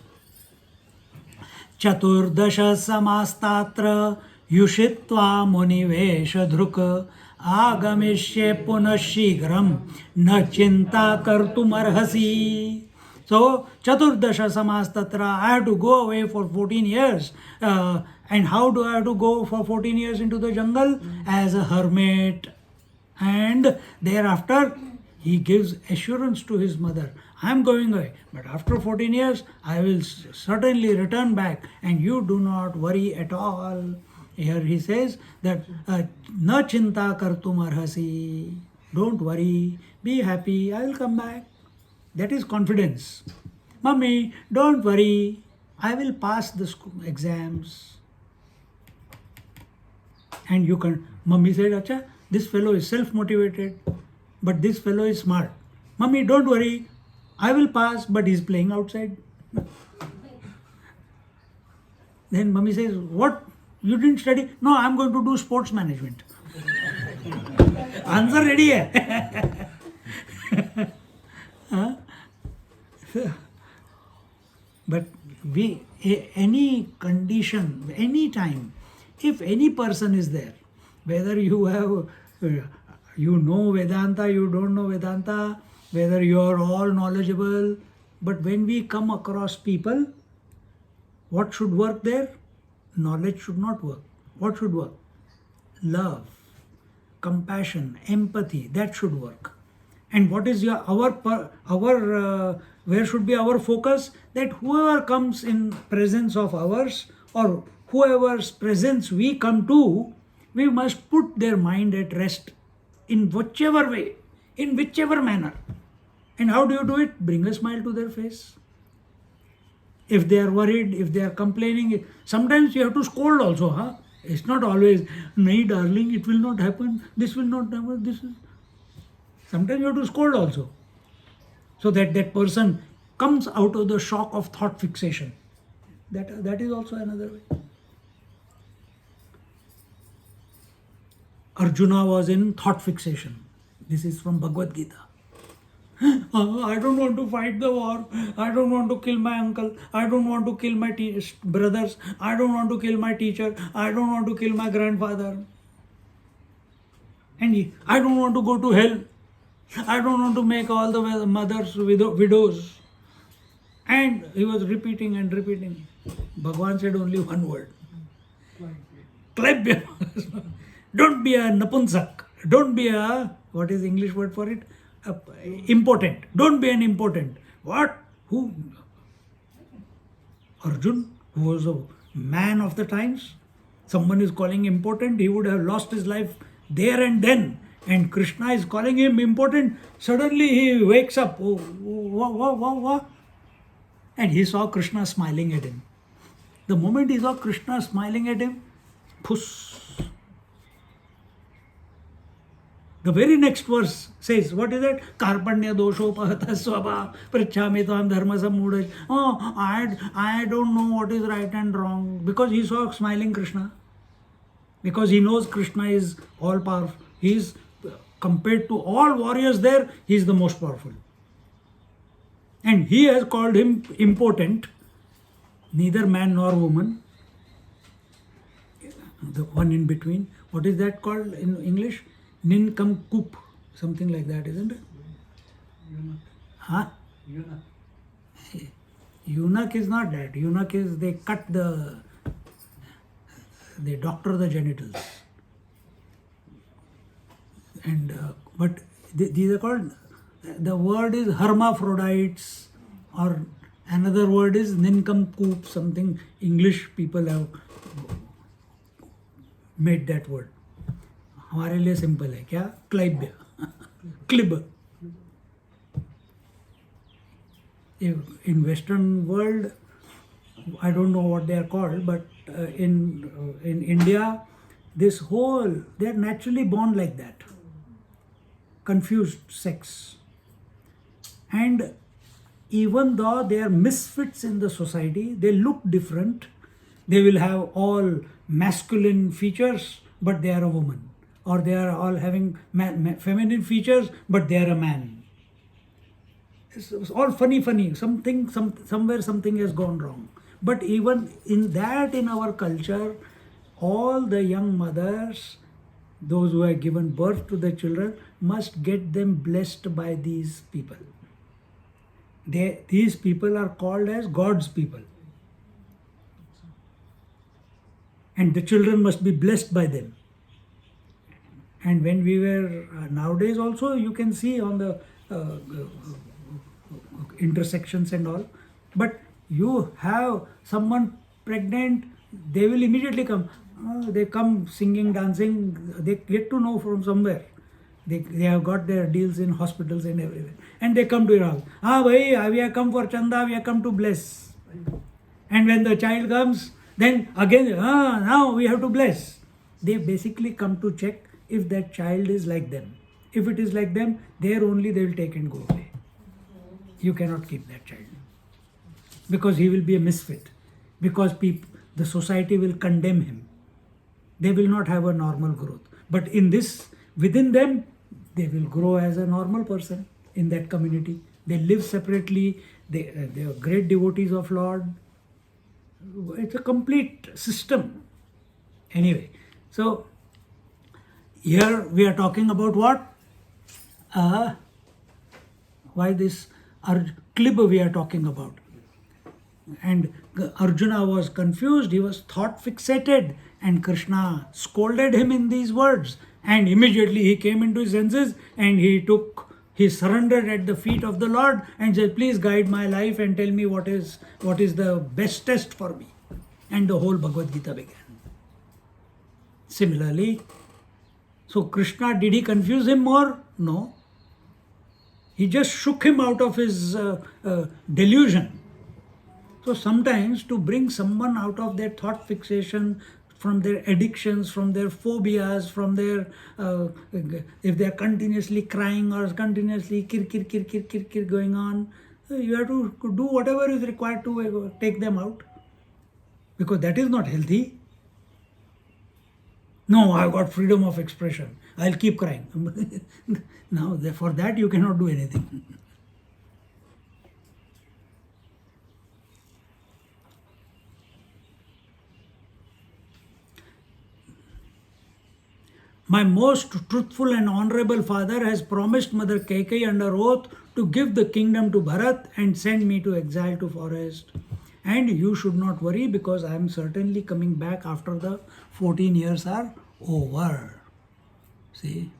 Chaturdasha samastatra yushitva munivesha dhruk agamishe punashigram na chinta kartum arhasi. So, Chaturdasha samastatra, I have to go away for 14 years. And how do I have to go for 14 years into the jungle? As a hermit. And thereafter, he gives assurance to his mother, I am going away, but after 14 years, I will certainly return back, and you do not worry at all. Here he says that, na chinta kartum arhasi. Don't worry, be happy, I will come back. That is confidence. Mummy, don't worry, I will pass the exams. And you can, Mummy said, Acha, this fellow is self-motivated, but this fellow is smart. Mummy, don't worry, I will pass, but he's playing outside. Then Mummy says, what? You didn't study? No, I'm going to do sports management. Answer ready hai. Huh? But any condition, any time, if any person is there, whether you have, you know Vedanta, you don't know Vedanta, whether you are all knowledgeable, but when we come across people, what should work there? Knowledge should not work. What should work? Love, compassion, empathy, that should work. And what is where should be our focus? That whoever comes in presence of ours, or whoever's presence we come to, we must put their mind at rest in whichever way, in whichever manner. And how do you do it? Bring a smile to their face. If they are worried, if they are complaining, sometimes you have to scold also. Huh? It's not always, nay darling, it will not happen, this will not happen, this is. Sometimes you have to scold also. so that that person comes out of the shock of thought fixation. That is also another way. Arjuna was in thought fixation. This is from Bhagavad Gita. I don't want to fight the war. I don't want to kill my uncle. I don't want to kill my brothers. I don't want to kill my teacher. I don't want to kill my grandfather. And I don't want to go to hell. I don't want to make all the mothers widows. And he was repeating and repeating. Bhagavan said only one word. Klebya. Don't be a napunsak. Don't be a, what is the English word for it? Impotent. Don't be an impotent. What? Who? Arjun, who was a man of the times. Someone is calling him impotent. He would have lost his life there and then. And Krishna is calling him impotent. Suddenly he wakes up. Oh, what? And he saw Krishna smiling at him. The moment he saw Krishna smiling at him, puss. The very next verse says, what is that? Karpanya doshopahata swabha prachami tvam dharma samudaj. Oh, I don't know what is right and wrong. Because he saw smiling Krishna. Because he knows Krishna is all powerful. He is, compared to all warriors there, he is the most powerful. And he has called him impotent, neither man nor woman. The one in between. What is that called in English? Nincompoop, something like that, isn't it? Eunuch. Huh? Eunuch. Eunuch is not that. Eunuch is they doctor the genitals. And but these are called, the word is hermaphrodites, or another word is nincompoop, something English people have made that word. हमारे लिए simple है क्या? क्लैब्य, क्लिब. In Western world, I don't know what they are called, but in India, this whole, they are naturally born like that. Confused sex. And even though they are misfits in the society, they look different. They will have all masculine features, but they are a woman. Or they are all having feminine features, but they are a man. It's all funny. Somewhere something has gone wrong. But even in that, in our culture, all the young mothers, those who have given birth to the children, must get them blessed by these people. These people are called as God's people. And the children must be blessed by them. And when we were, nowadays also, you can see on the intersections and all, but you have someone pregnant, they will immediately come. They come singing, dancing, they get to know from somewhere. They have got their deals in hospitals and everywhere. And they come to your house. Bhai, we have come for chanda, we have come to bless. And when the child comes, then again, now we have to bless. They basically come to check if that child is like them. If it is like them, there only they will take and go away. You cannot keep that child. Because he will be a misfit. Because the society will condemn him. They will not have a normal growth. But in this, within them, they will grow as a normal person in that community. They live separately. They are great devotees of Lord. It's a complete system. Anyway, so here we are talking about what? Why this klib we are talking about. And Arjuna was confused, he was thought fixated, and Krishna scolded him in these words. And immediately he came into his senses and he surrendered at the feet of the Lord and said, please guide my life and tell me what is the best test for me. And the whole Bhagavad Gita began. Similarly, so Krishna, did he confuse him more? No. He just shook him out of his delusion. So sometimes to bring someone out of their thought fixation, from their addictions, from their phobias, from their, if they are continuously crying or continuously kir going on, you have to do whatever is required to take them out. Because that is not healthy. No, I've got freedom of expression. I'll keep crying. Now, for that you cannot do anything. My most truthful and honorable father has promised Mother Kaikeyi under oath to give the kingdom to Bharat and send me to exile to forest. And you should not worry because I am certainly coming back after the 14 years are over. See?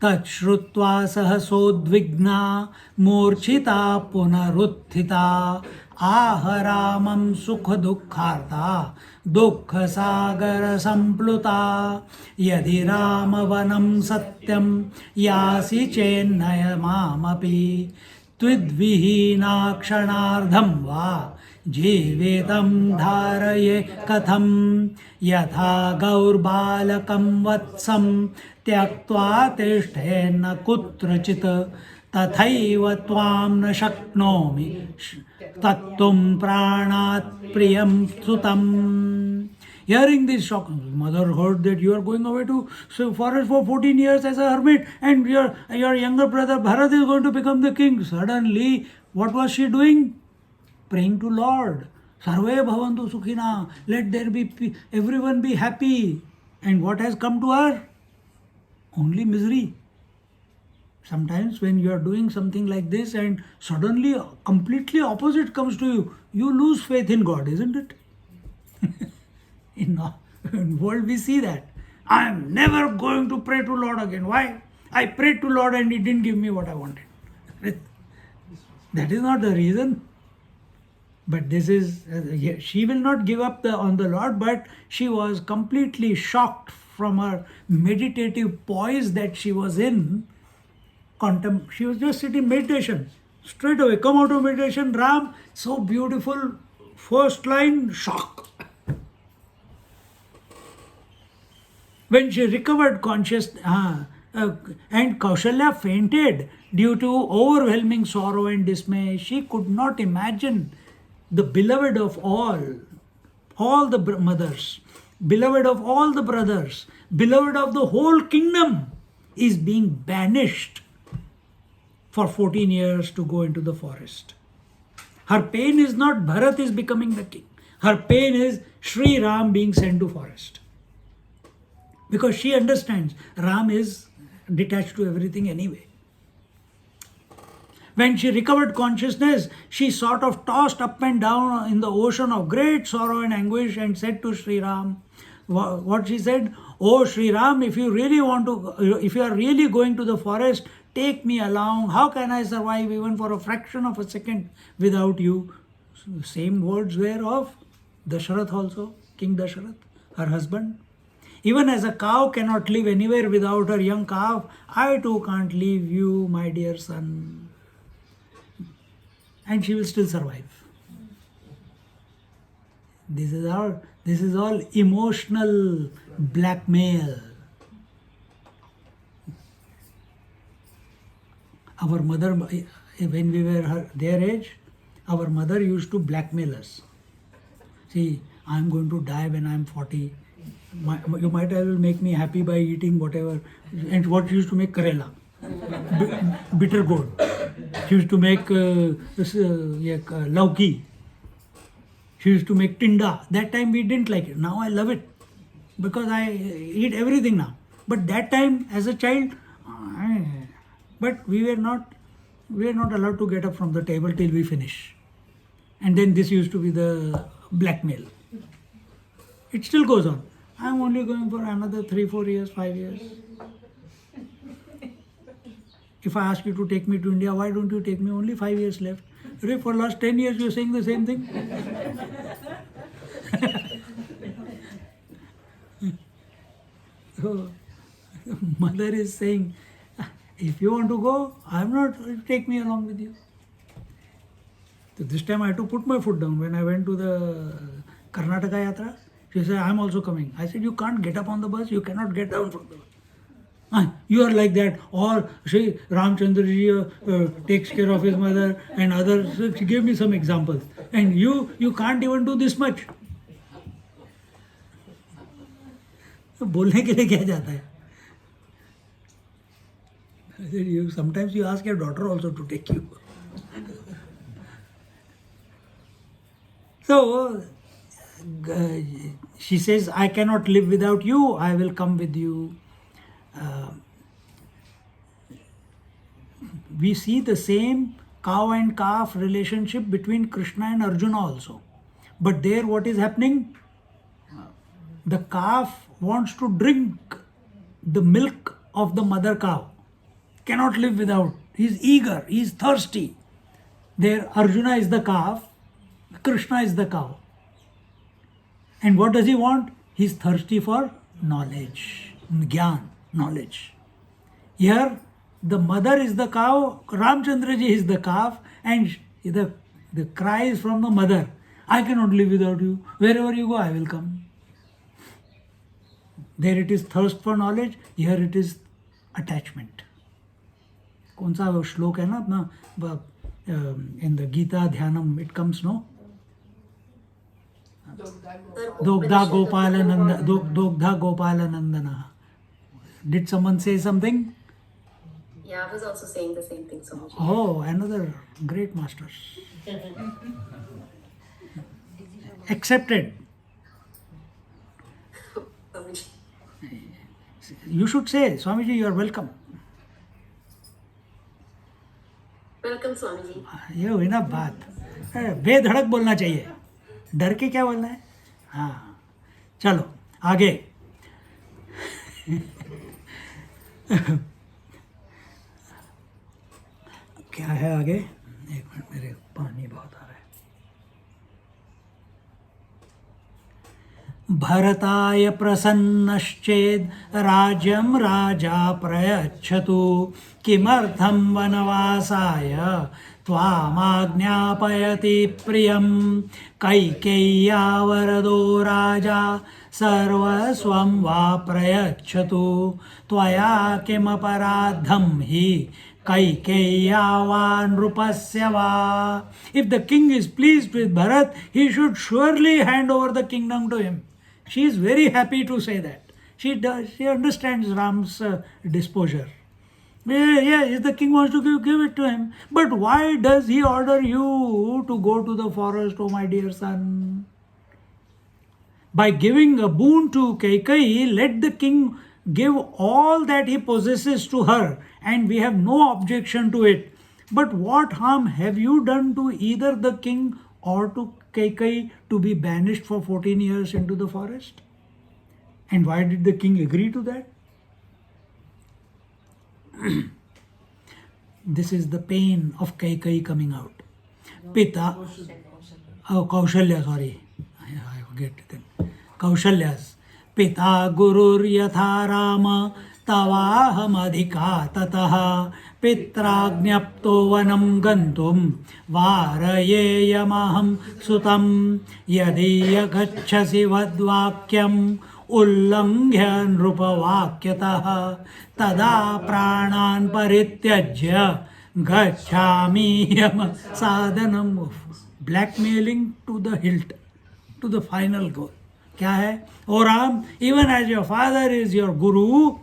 तच्छ्रुत्वा सहसोद्विग्ना मूर्छिता पुनरुत्थिता आह रामं सुखदुःखार्ता दुःखसागर संप्लुता यदि रामवनं सत्यं यासि चेन्नय मामपि त्विद्विहीना क्षणार्धं वा जीवितं धारये कथं यथा गौर्बालकं वत्सं त्यक्त्वा तिष्ठेन्न कुत्रचित् तथैव त्वां न शक्नोमि तत्तुं प्राणात् प्रियं सुतं. Hearing this shock, mother heard that you are going away to forest for 14 years as a hermit and your younger brother Bharat is going to become the king. Suddenly, what was she doing? Praying to Lord. Sarve bhavantu sukhina. Let there be, everyone be happy. And what has come to her? Only misery. Sometimes when you are doing something like this and suddenly completely opposite comes to you, you lose faith in God, isn't it? In the world we see that. I am never going to pray to Lord again. Why? I prayed to Lord and He didn't give me what I wanted. That is not the reason. But this is, she will not give up on the Lord, but she was completely shocked from her meditative poise that she was in. She was just sitting meditation. Straight away, come out of meditation, Ram, so beautiful. First line, shock. When she recovered consciousness, and Kaushalya fainted due to overwhelming sorrow and dismay, she could not imagine the beloved of all the mothers, beloved of all the brothers, beloved of the whole kingdom is being banished for 14 years to go into the forest. Her pain is not Bharat is becoming the king. Her pain is Sri Ram being sent to forest. Because she understands Ram is detached to everything anyway. When she recovered consciousness, she sort of tossed up and down in the ocean of great sorrow and anguish and said to Sri Ram, what she said, "Oh Sri Ram, if you are really going to the forest, take me along. How can I survive even for a fraction of a second without you?" Same words were of Dasharath also, King Dasharath, her husband. Even as a cow cannot live anywhere without her young calf, I too can't leave you, my dear son. And she will still survive. This is all emotional blackmail. Our mother, when we were their age, our mother used to blackmail us. See, I'm going to die when I'm 40. You might as well make me happy by eating whatever. And what she used to make? Karela. Bitter gourd. She used to make lauki. She used to make tinda. That time we didn't like it. Now I love it. Because I eat everything now. But that time as a child, but we were not allowed to get up from the table till we finish. And then this used to be the blackmail. It still goes on. I'm only going for another 3, 4 years, 5 years. If I ask you to take me to India, why don't you take me? Only 5 years left. For the last 10 years you're saying the same thing. So, mother is saying, if you want to go, I'm not, take me along with you. So this time I had to put my foot down when I went to the Karnataka Yatra. She said, I'm also coming. I said, you can't get up on the bus, you cannot get down from the bus. You are like that. Or Sri Ramchandraji takes care of his mother and others. She gave me some examples. And you can't even do this much. तो बोलने के लिए क्या जाता है? I said, sometimes you ask your daughter also to take you. So she says, I cannot live without you, I will come with you. We see the same cow and calf relationship between Krishna and Arjuna also. But there what is happening? The calf wants to drink the milk of the mother cow. Cannot live without. He is eager, he is thirsty. There Arjuna is the calf, Krishna is the cow. And what does he want? He is thirsty for knowledge, Gyan, knowledge. Here the mother is the cow, Ramchandraji is the calf, and the cry is from the mother. I cannot live without you. Wherever you go, I will come. There it is thirst for knowledge, here it is attachment. कौन सा श्लोक है ना अपना in the Gita Dhyanam it comes, no? Dogdha Gopala Nandana. Did someone say something? Yeah, I was also saying the same thing, Swami. Oh, another great master. Accepted. Swamiji. You should say, Swamiji, you are welcome. Welcome, Swamiji. ये हुई ना बात. बेधड़क बोलना चाहिए. डर के क्या बोलना है? हाँ. चलो आगे. क्या है आगे? एक मिनट, मेरे पानी बहुत आ रहा है. भरताय प्रसन्नश्चेद राज्यं राजा प्रयच्छतु किमर्थं वनवासाय त्वामाज्ञापयति प्रियं कैकेय्या वरदो राजा सर्वस्वं वा प्रयच्छतु त्वया किमपराधं हि कैकेय्या वा नृपस्य वा. If the king is pleased with Bharat, he should surely hand over the kingdom to him. She is very happy to say that. She understands Ram's disposure. Yeah, if the king wants to give it to him. But why does he order you to go to the forest, oh my dear son? By giving a boon to Kaikeyi, let the king give all that he possesses to her, and we have no objection to it. But what harm have you done to either the king or to Kaikeyi to be banished for 14 years into the forest? And why did the king agree to that? This is the pain of Kaikeyi coming out. Pita, Kaushalya, sorry, I forget it. Kaushalya's Pita Gurur Yatha Rama Tavaham Adhika Tataha Pitragnapto Vanam Gantum Varayeyamaham Sutam Yadiya Gachasi Vadvakyam Ullanghya Nrupavakyataha Tada Pranan Parityajya Gachami Yama Sadhanam. Blackmailing to the hilt, to the final goal. क्या है? O Ram, even as your father is your guru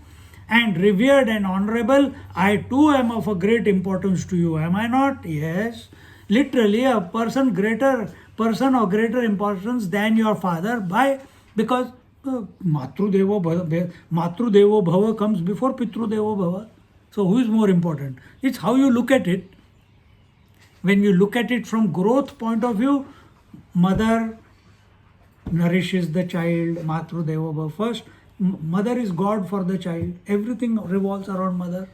and revered and honorable, I too am of a great importance to you. Am I not? Yes. Literally, a person of greater importance than your father. Why? Because Matrudevo Bhava comes before Pitrudevo Bhava. So who is more important? It's how you look at it. When you look at it from growth point of view, mother nourishes the child, Matru Devabhava. First, mother is God for the child. Everything revolves around mother.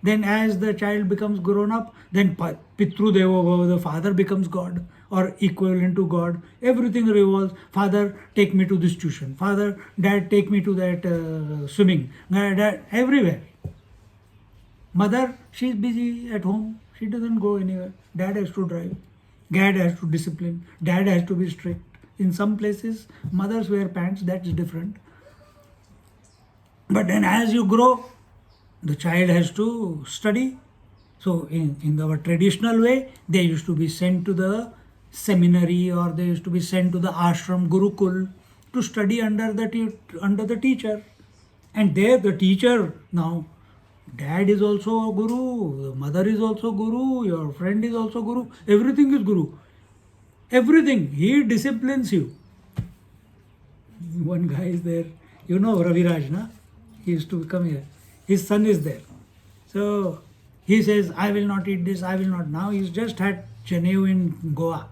Then as the child becomes grown up, then Pitru Devabhava, the father becomes God or equivalent to God. Everything revolves. Father, take me to this tuition. Father, dad, take me to that swimming. Dad, everywhere. Mother, she is busy at home. She doesn't go anywhere. Dad has to drive. Dad has to discipline. Dad has to be strict. In some places, mothers wear pants, that's different. But then as you grow, the child has to study. So in our traditional way, they used to be sent to the seminary or they used to be sent to the ashram gurukul to study under the teacher. And there the teacher, now dad is also a guru, the mother is also guru, your friend is also guru, everything is guru. Everything. He disciplines you. One guy is there, you know Raviraj, na? He used to come here. His son is there. So he says, I will not eat this, I will not. Now he's just had Chennai in Goa.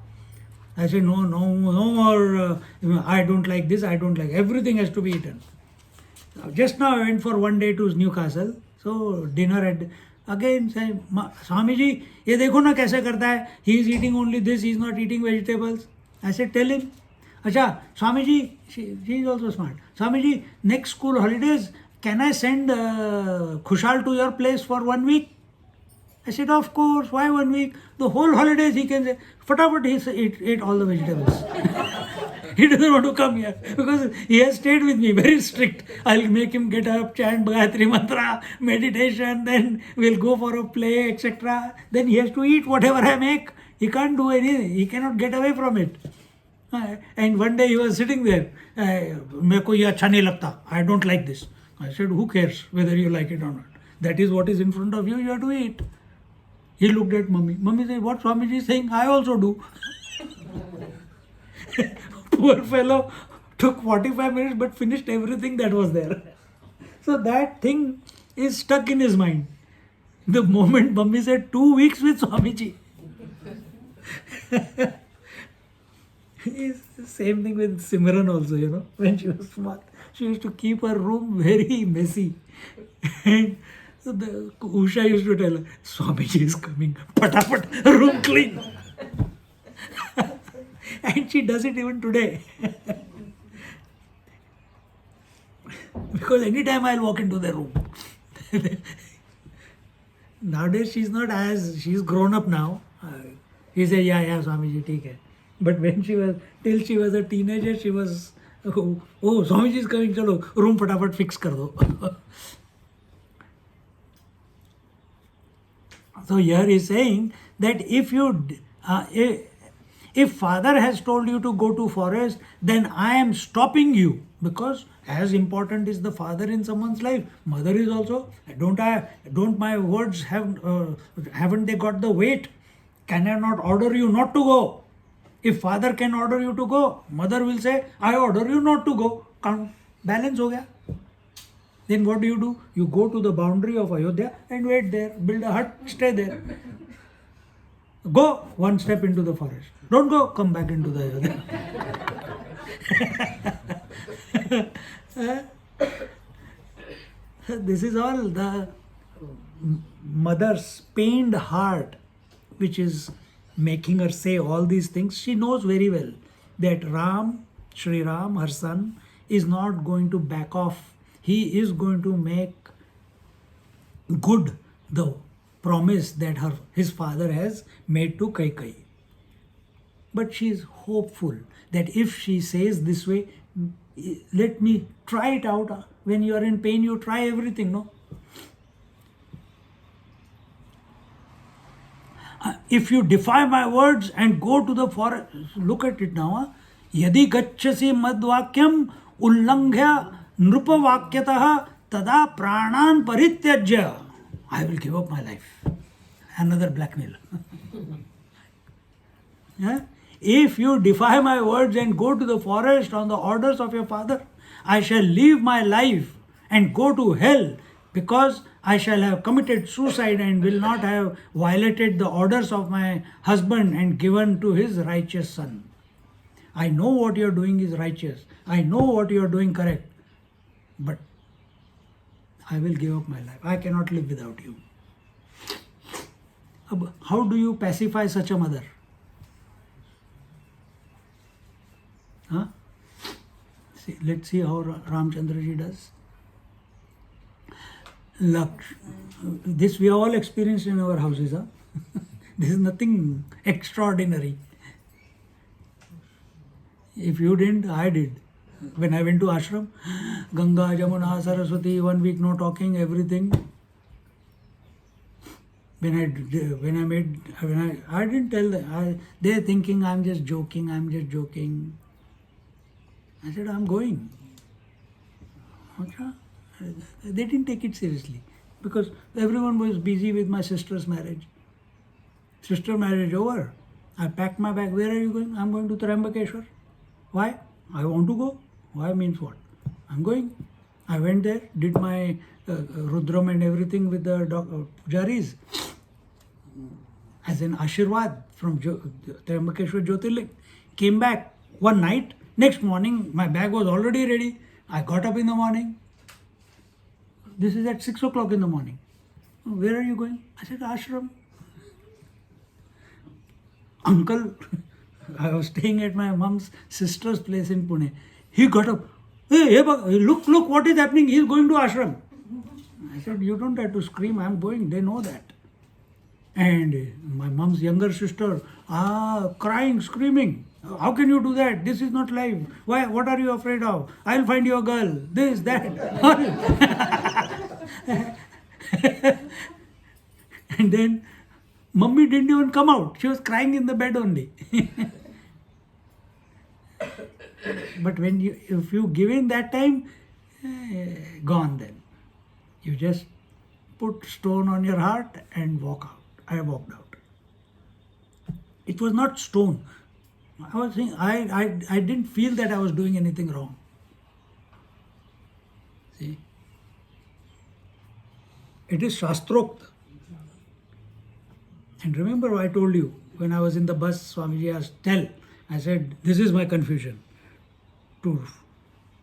I said, no more, I don't like this, I don't like. Everything has to be eaten. Just now I went for one day to Newcastle. So dinner at, again say, Swami ji, ye dekho na kaise karta hai. He is eating only this, he is not eating vegetables. I said, tell him. Acha, Swami ji, she is also smart. Swami ji, next school holidays, can I send Khushal to your place for 1 week? I said, of course, why 1 week? The whole holidays he can say, fatafat he ate all the vegetables. He doesn't want to come here because he has stayed with me, very strict. I'll make him get up, chant Gayatri Mantra, meditation, then we'll go for a play, etc. Then he has to eat whatever I make. He can't do anything. He cannot get away from it. And one day he was sitting there. Meko ye acha nahi lagta. I don't like this. I said, who cares whether you like it or not? That is what is in front of you, you have to eat. He looked at mummy. Mummy said, what Swamiji is saying, I also do. Poor fellow took 45 minutes but finished everything that was there. So that thing is stuck in his mind. The moment mummy said 2 weeks with Swamiji. It's the same thing with Simran also, you know. When she was small, she used to keep her room very messy. And the Usha used to tell her, Swamiji is coming, patapat, room clean. And she does it even today. Because anytime I'll walk into the room. Nowadays she's not as, she's grown up now. He said, yeah, Swamiji, theek hai. But when she was, till she was a teenager, she was, oh, Swamiji is coming, chalo, room fatafat fix kar do. So here he is saying that if father has told you to go to forest, then I am stopping you, because as important is the father in someone's life, mother is also. Don't my words haven't they got the weight? Can I not order you not to go? If father can order you to go, mother will say, I order you not to go. Balance ho gaya. Then what do? You go to the boundary of Ayodhya and wait there, build a hut, stay there. Go one step into the forest. Don't go, come back into the Ayodhya. This is all the mother's pained heart which is making her say all these things. She knows very well that Sri Ram, her son, is not going to back off. He is going to make good the promise that his father has made to Kaikeyi. But she is hopeful that if she says this way, let me try it out. When you are in pain, you try everything, no? If you defy my words and go to the forest, look at it now. Yadi gacchasi madvakyam ullanghya nrupavakyatah tada pranan parityajya. I will give up my life. Another blackmail. Yeah? If you defy my words and go to the forest on the orders of your father, I shall leave my life and go to hell, because I shall have committed suicide and will not have violated the orders of my husband and given to his righteous son. I know what you are doing is righteous. I know what you are doing correct. But I will give up my life. I cannot live without you. How do you pacify such a mother? Huh? Let's see how Ramchandraji does. This we have all experienced in our houses. Huh? This is nothing extraordinary. If you didn't, I did. When I went to ashram, Ganga, Jamuna, Saraswati, 1 week no talking, everything. I didn't tell them. They're thinking I'm just joking. I said, I'm going. Okay. They didn't take it seriously because everyone was busy with my sister's marriage. Sister marriage over. I packed my bag. Where are you going? I'm going to Triambakeshwar. Why? I want to go. Why means what? I'm going. I went there, did my Rudram and everything with the pujaris as an Ashirwad from Triambakeshwar Jyotirling. Came back one night. Next morning, my bag was already ready. I got up in the morning. This is at 6 o'clock in the morning. Where are you going? I said, ashram. Uncle, I was staying at my mom's sister's place in Pune. He got up. Hey, look, what is happening? He is going to ashram. I said, you don't have to scream. I'm going. They know that. And my mom's younger sister, crying, screaming. How can you do that? This is not life. Why? What are you afraid of? I'll find you a girl. This, that. And then Mummy didn't even come out. She was crying in the bed only. But if you give in that time, gone then. You just put stone on your heart and walk out. I walked out. It was not stone. I was saying I didn't feel that I was doing anything wrong. See? It is Shastrokta. And remember I told you, when I was in the bus, Swamiji asked, I said, this is my confusion.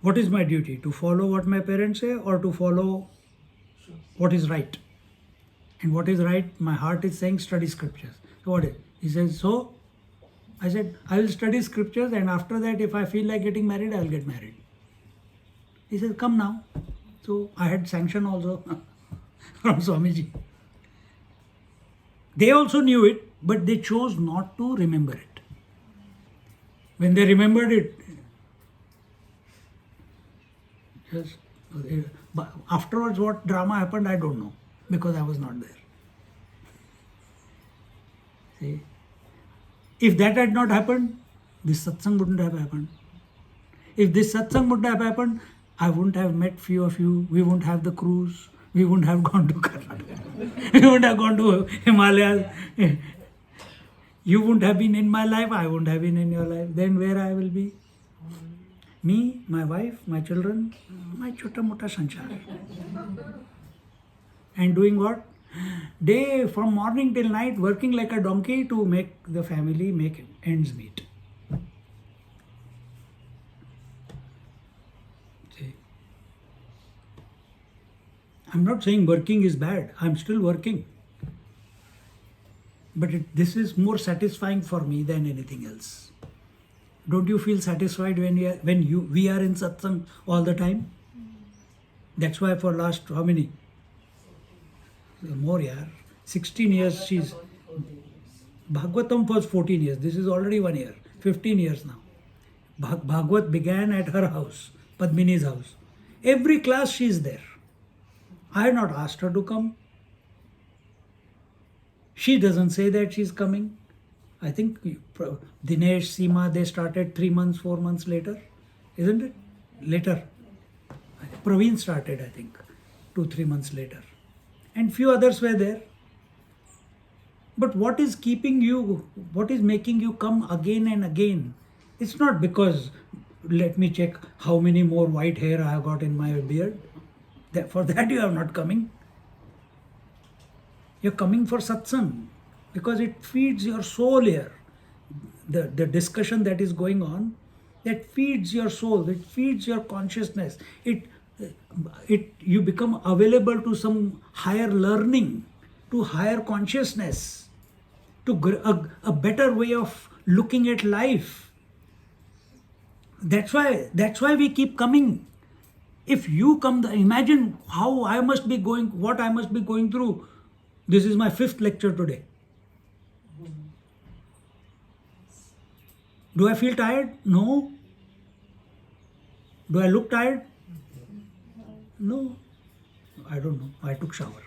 What is my duty? To follow what my parents say or to follow what is right? And what is right? My heart is saying study scriptures. So what is? He says, so? I said, I will study scriptures and after that if I feel like getting married, I will get married. He said, come now. So I had sanction also from Swamiji. They also knew it, but they chose not to remember it. When they remembered it, but afterwards what drama happened, I don't know, because I was not there. See? If that had not happened, this satsang wouldn't have happened. If this satsang wouldn't have happened, I wouldn't have met few of you. We wouldn't have the cruise. We wouldn't have gone to Karnataka. We wouldn't have gone to Himalayas. You wouldn't have been in my life. I wouldn't have been in your life. Then where I will be? Me, my wife, my children, my chota mota sanchar. And doing what? Day from morning till night working like a donkey to make the family make ends meet. See? I'm not saying working is bad. I'm still working. But this is more satisfying for me than anything else. Don't you feel satisfied when we are in satsang all the time? That's why for last how many? More, yeah. 16 years she's... Bhagavatam was 14 years. This is already 1 year. 15 years now. Bhagavat began at her house, Padmini's house. Every class she is there. I have not asked her to come. She doesn't say that she's coming. I think Dinesh, Seema, they started 3 months, 4 months later. Isn't it? Later. Praveen started, I think, 2-3 months later. And few others were there. But what is keeping you, what is making you come again and again? It's not because, let me check how many more white hair I have got in my beard. For that you are not coming. You're coming for satsang because it feeds your soul here. The discussion that is going on, that feeds your soul, it feeds your consciousness. You become available to some higher learning, to higher consciousness, to a better way of looking at life. That's why we keep coming. If you come, imagine how I must be going, what I must be going through. This is my 5th lecture today. Do I feel tired? No. Do I look tired? No. I don't know. I took shower.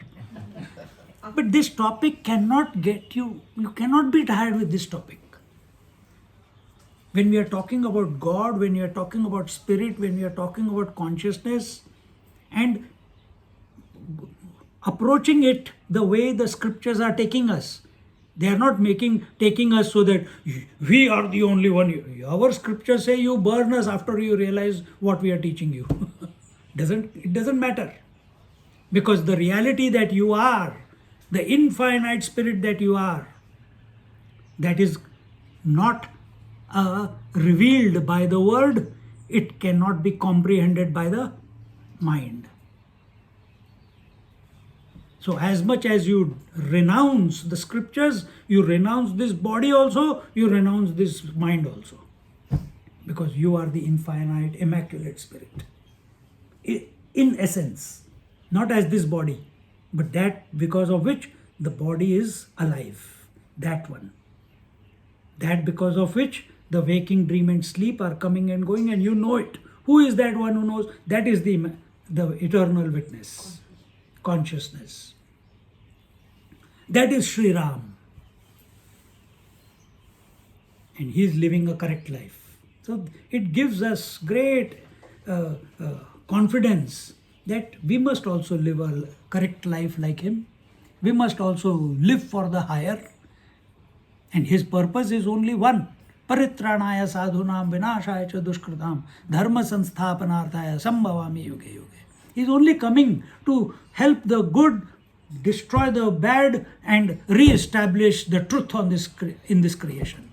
But this topic cannot get you cannot be tired with this topic. When we are talking about God, when we are talking about spirit, when we are talking about consciousness, and approaching it the way the scriptures are taking us. They are not taking us so that we are the only one. Our scriptures say you burn us after you realize what we are teaching you. It doesn't matter. Because the reality that you are, the infinite spirit that you are, that is not revealed by the word, it cannot be comprehended by the mind. So as much as you renounce the scriptures, you renounce this body also, you renounce this mind also. Because you are the infinite, immaculate spirit. In essence, not as this body, but that because of which the body is alive. That one. That because of which the waking, dream and sleep are coming and going, and you know it. Who is that one who knows? That is the eternal witness, consciousness. That is Sri Ram. And he is living a correct life. So it gives us great confidence that we must also live a correct life like him. We must also live for the higher. And his purpose is only one. Paritranaya sadhunam vinashaya cha dushkritam dharma sansthapanarthaya sambhavami yuge yuge. He is only coming to help the good, destroy the bad, and re-establish the truth in this creation.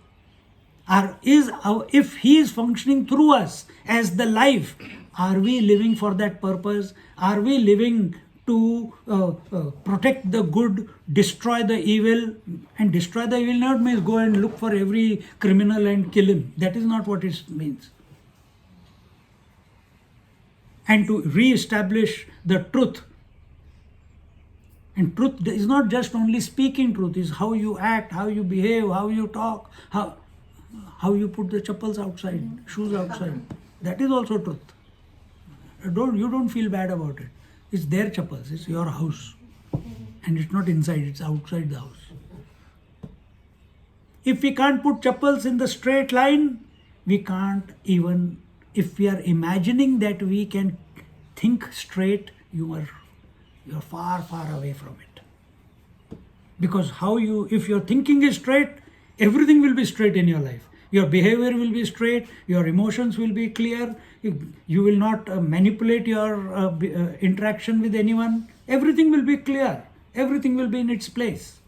If he is functioning through us as the life, are we living for that purpose? Are we living to protect the good, destroy the evil? And destroy the evil not means go and look for every criminal and kill him. That is not what it means. And to re-establish the truth. And truth is not just only speaking truth, it's how you act, how you behave, how you talk, how you put the chappals outside, shoes outside. That is also truth. You don't feel bad about it. It's their chappals, it's your house. And it's not inside, it's outside the house. If we can't put chappals in the straight line, we can't even, if we are imagining that we can think straight, you're far, far away from it. Because if your thinking is straight, everything will be straight in your life. Your behavior will be straight, your emotions will be clear, you will not manipulate your interaction with anyone. Everything will be clear, everything will be in its place.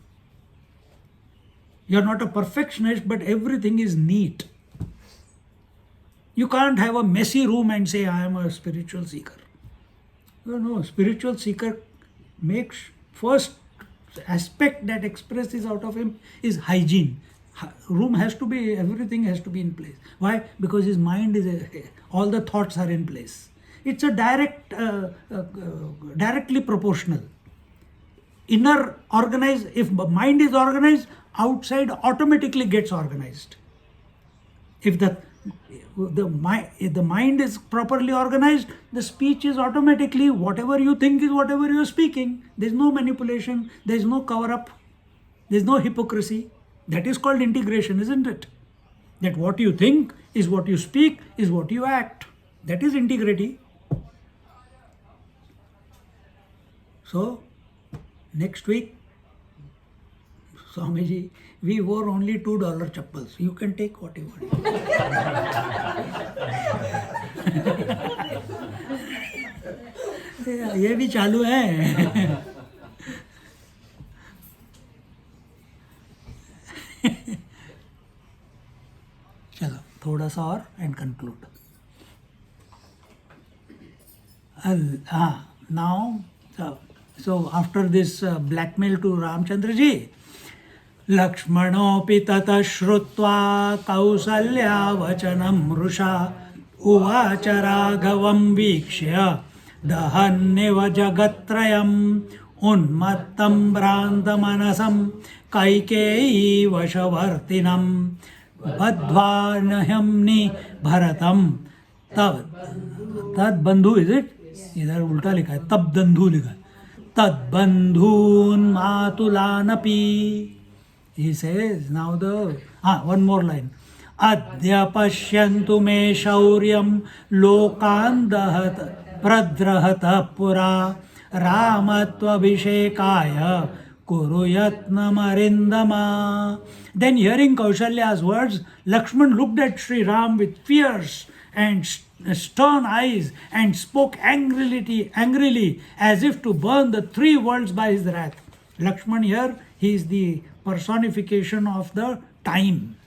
You're not a perfectionist, but everything is neat. You can't have a messy room and say, I am a spiritual seeker. No, spiritual seeker makes first aspect that expresses out of him is hygiene. Room has to be, everything has to be in place. Why? Because his mind is, all the thoughts are in place. It's a directly proportional. Inner organized, if mind is organized, outside automatically gets organized. If the mind is properly organized, the speech is automatically, whatever you think is whatever you are speaking. There's no manipulation, there's no cover-up, there's no hypocrisy. That is called integration, isn't it? That what you think is what you speak, is what you act. That is integrity. So, next week, Swamiji, we wore only $2 chappals. You can take what you want. ये भी चालू है. चलो थोड़ा सा और and conclude. Now, so after this blackmail to Ramchandra ji, Lakshmanopi tata shrutva kausalya vachanam rusha uvacha raghavam vikshya dahanneva jagatrayam unmattam brandamanasam kaikeyi vashavartinam badhvanahimni bharatam तब तद बंधु इज इट इधर उल्टा लिखा है तब बंधु लिखा है तद बंधून मातुलानपि he says now the one more line adya pashyantu me shauryam lokan dahat pradrahata pura ramatva abhishekaya kuruyatnam arindama. Then hearing Kaushalya's words, Lakshman looked at Sri Ram with fierce and stern eyes and spoke angrily as if to burn the three worlds by his wrath. Lakshman here, he is the personification of the time.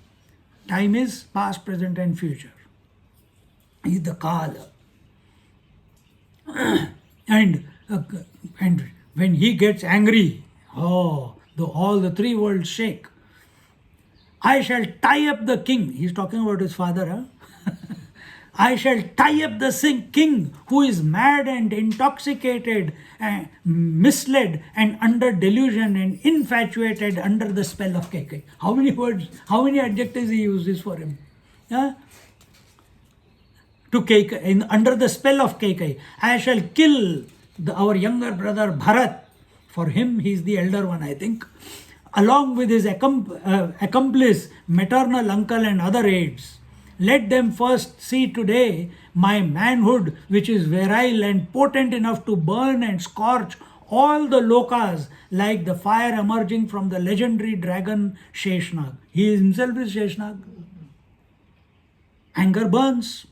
Time is past, present and future. He is the Kala. and when he gets angry, all the three worlds shake. I shall tie up the king. He's talking about his father. Huh? I shall tie up the king who is mad and intoxicated, and misled and under delusion and infatuated under the spell of Kaikai. How many words, how many adjectives he uses for him? Huh? To Kaikai, under the spell of Kaikai. I shall kill our younger brother Bharat. For him, he is the elder one, I think. Along with his accomplice, maternal uncle and other aides. Let them first see today my manhood, which is virile and potent enough to burn and scorch all the lokas like the fire emerging from the legendary dragon Sheshnag. He himself is Sheshnag. Anger burns.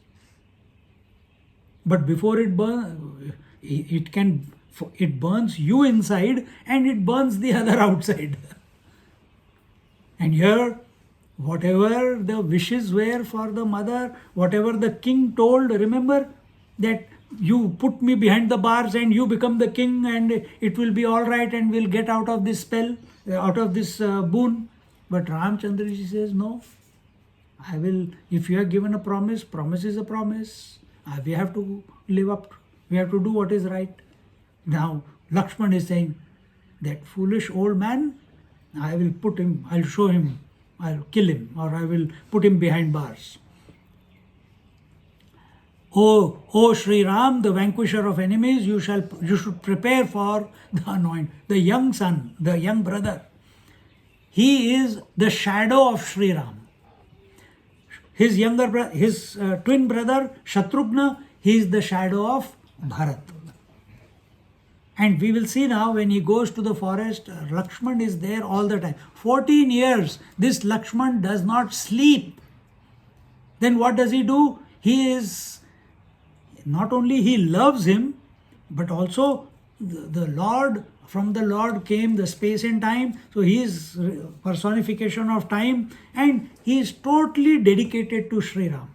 But before it burns, it burns you inside and it burns the other outside. And here, whatever the wishes were for the mother, whatever the king told, remember that you put me behind the bars and you become the king and it will be all right and we'll get out of this spell, out of this boon. But Ramchandraji says, no, I will, if you have given a promise, promise is a promise. We have to live up, we have to do what is right. Now, Lakshman is saying, that foolish old man, I will put him, I'll show him, I'll kill him, or I will put him behind bars. O Sri Ram, the vanquisher of enemies, you should prepare for the young son, the young brother. He is the shadow of Sri Ram. His younger brother, his twin brother Shatrughna, he is the shadow of Bharat. And we will see now when he goes to the forest, Lakshman is there all the time. 14 years, this Lakshman does not sleep. Then what does he do? He is, not only he loves him, but also the Lord, from the Lord came the space and time. So he is personification of time and he is totally dedicated to Sri Ram.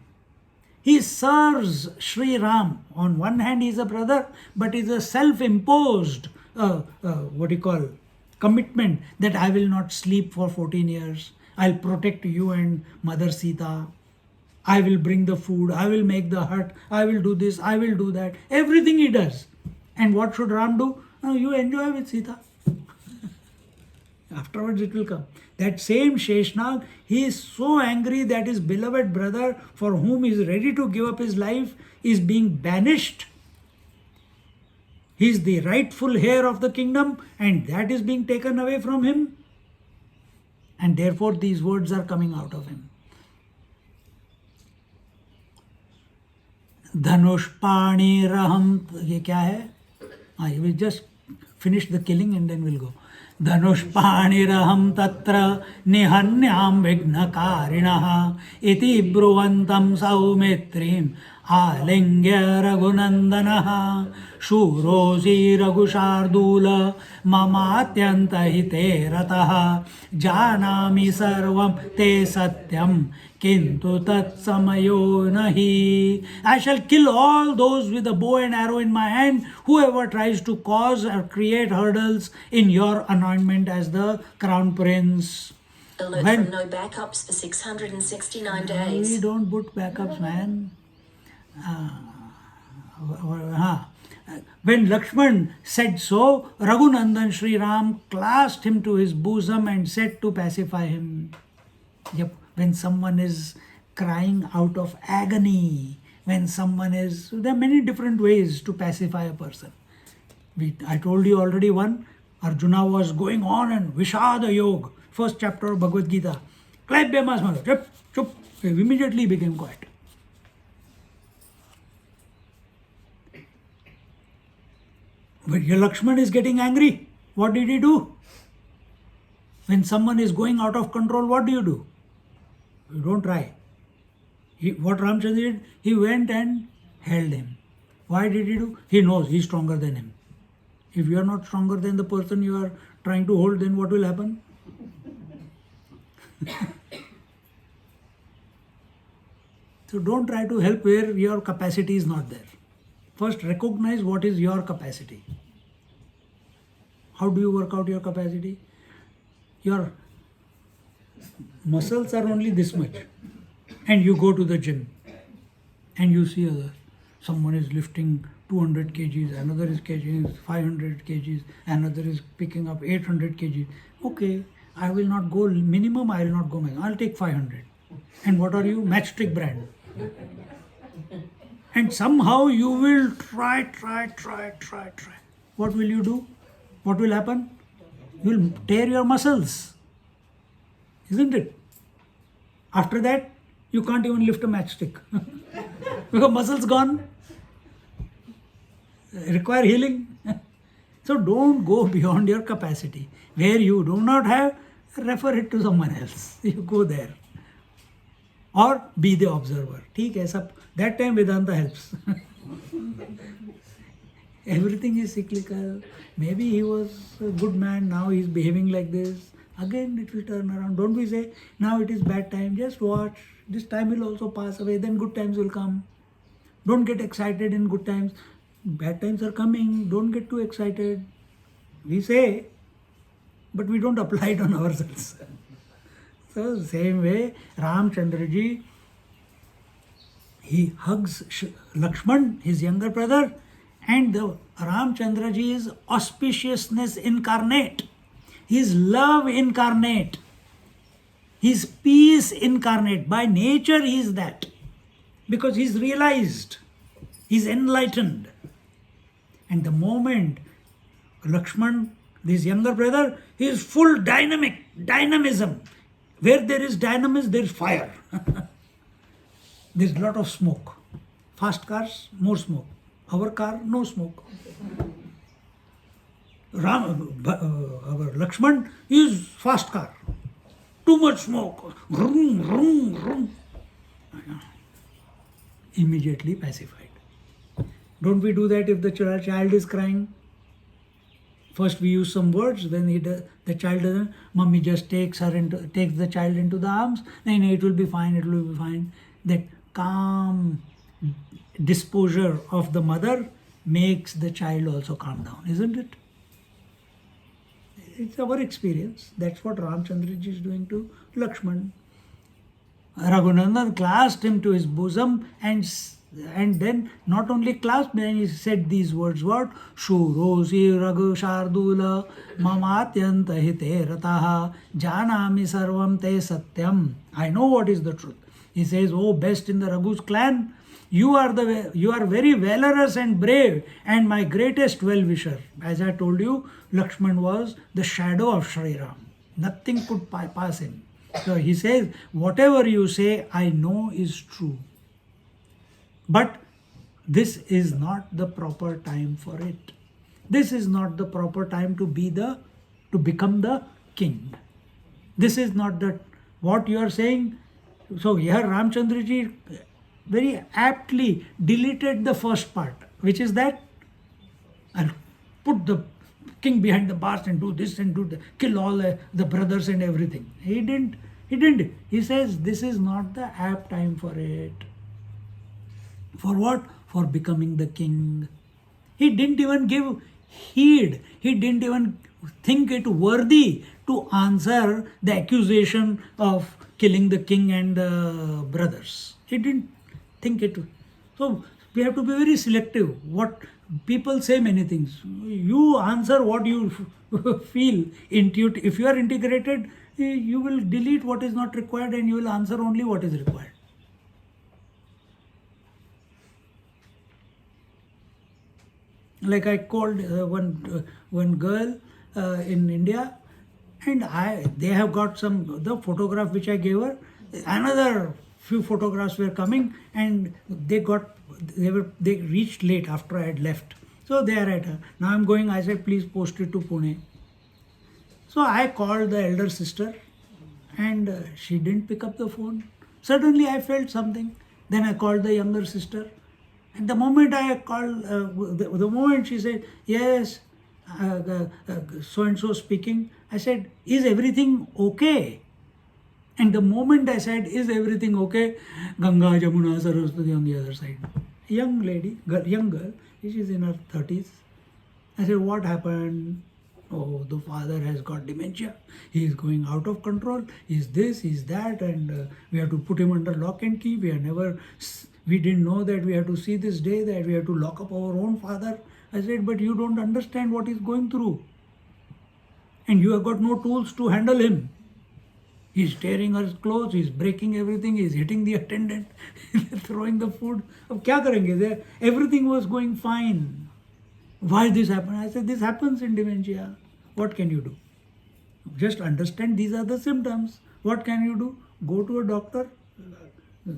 He serves Sri Ram. On one hand, he is a brother, but is a self-imposed, commitment that I will not sleep for 14 years. I'll protect you and Mother Sita. I will bring the food. I will make the hut. I will do this. I will do that. Everything he does. And what should Ram do? No, you enjoy with Sita. Afterwards it will come. That same Sheshnag, he is so angry that his beloved brother, for whom he is ready to give up his life, is being banished. He is the rightful heir of the kingdom and that is being taken away from him. And therefore these words are coming out of him. Dhanushpani Raham, ye kya hai? We will just finish the killing and then we'll go. धनुष्पाणिरहं तत्र निहन्यां विघ्नकारिणः इति ब्रुवन्तं सौमित्रीं आलिङ्ग्य रघुनन्दनः शूरोऽसि रघुशार्दूल ममात्यन्तहिते रतः जानामि सर्वं ते सत्यं किन्तु तत्समयो नहि. I shall kill all those with a bow and arrow in my hand, whoever tries to cause or create hurdles in your anointment as the crown prince. Alert from no backups for 669 days. We don't put backups, man. When Lakshman said so, Raghunandan Sri Ram clasped him to his bosom and said to pacify him. Yep, when someone is crying out of agony, when someone is, there are many different ways to pacify a person. I told you already one. Arjuna was going on and Vishada Yoga, first chapter of Bhagavad Gita. Clap your hands, chup, chup. He immediately became quiet. But your Lakshman is getting angry. What did he do? When someone is going out of control, what do? You don't try. What Ramchandra did, he went and held him. Why did he do? He knows he's stronger than him. If you are not stronger than the person you are trying to hold, then what will happen? So don't try to help where your capacity is not there. First, recognize what is your capacity. How do you work out your capacity? Your muscles are only this much. And you go to the gym and you see someone is lifting 200 kgs, another is catching 500 kgs, another is picking up 800 kgs. Okay, I will not go minimum, I will not go maximum. I'll take 500. And what are you? Matchstick brand. And somehow you will try. What will you do? What will happen? You will tear your muscles. Isn't it? After that, you can't even lift a matchstick. Because muscles gone. Require healing. So don't go beyond your capacity. Where you do not have, refer it to someone else. You go there. Or be the observer. ठीक है सब. That time Vedanta helps. Everything is cyclical. Maybe he was a good man, now he is behaving like this. Again it will turn around. Don't we say, now it is bad time, just watch. This time will also pass away, then good times will come. Don't get excited in good times. Bad times are coming, don't get too excited. We say, but we don't apply it on ourselves. So same way, Ramchandraji, he hugs Lakshman, his younger brother, and the Ramchandraji is auspiciousness incarnate, his love incarnate, his peace incarnate. By nature he is that, because he is realized, he is enlightened. And the moment Lakshman, this younger brother, he is full dynamism. Where there is dynamism, there is fire. There is a lot of smoke. Fast cars, more smoke. Our car, no smoke. Our Lakshman is fast car. Too much smoke. Vroom, vroom, vroom. Immediately pacified. Don't we do that if the child is crying? First we use some words, then the child doesn't. Mummy just takes the child into the arms. No, it will be fine, it will be fine. That calm disposure of the mother makes the child also calm down, isn't it? It's our experience. That's what Ramchandraji is doing to Lakshman. Raghunandan clasped him to his bosom and then not only clasped, then he said these words, what? Shurosi Raghu Shardula Mamatyanta Hite Rataha Janami Sarvam Te Satyam. I know what is the truth. He says, oh best in the Raghu's clan, you are very valorous and brave and my greatest well-wisher. As I told you, Lakshman was the shadow of Shri Ram. Nothing could pass him. So he says, whatever you say, I know is true. But this is not the proper time for it. This is not the proper time to become the king. This is not what you are saying. So here Ramchandraji very aptly deleted the first part, which is that I'll put the king behind the bars and do this and do that, kill all the brothers and everything. He didn't. He says this is not the apt time for it. For what? For becoming the king. He didn't even give heed. He didn't even think it worthy to answer the accusation of killing the king and the brothers. He didn't think it. So we have to be very selective. What people say many things. You answer what you feel. If you are integrated, you will delete what is not required and you will answer only what is required. Like I called one girl in India, and they have got the photograph which I gave her. Another few photographs were coming, and they reached late after I had left. So they are at her. Now I'm going. I said, please post it to Pune. So I called the elder sister, and she didn't pick up the phone. Suddenly I felt something. Then I called the younger sister. And the moment I called, the moment she said, yes, so and so speaking, I said, is everything okay? And the moment I said, is everything okay? Ganga, Jamuna, Saraswati on the other side. Young lady, young girl, she's in her 30s. I said, what happened? Oh, the father has got dementia. He is going out of control. He's this, he's that, and we have to put him under lock and key. We didn't know that we have to see this day, that we have to lock up our own father. I said, but you don't understand what he's going through. And you have got no tools to handle him. He's tearing her clothes, he's breaking everything, he's hitting the attendant, throwing the food. Ab kya karenge? Everything was going fine. Why this happened? I said, this happens in dementia. What can you do? Just understand these are the symptoms. What can you do? Go to a doctor,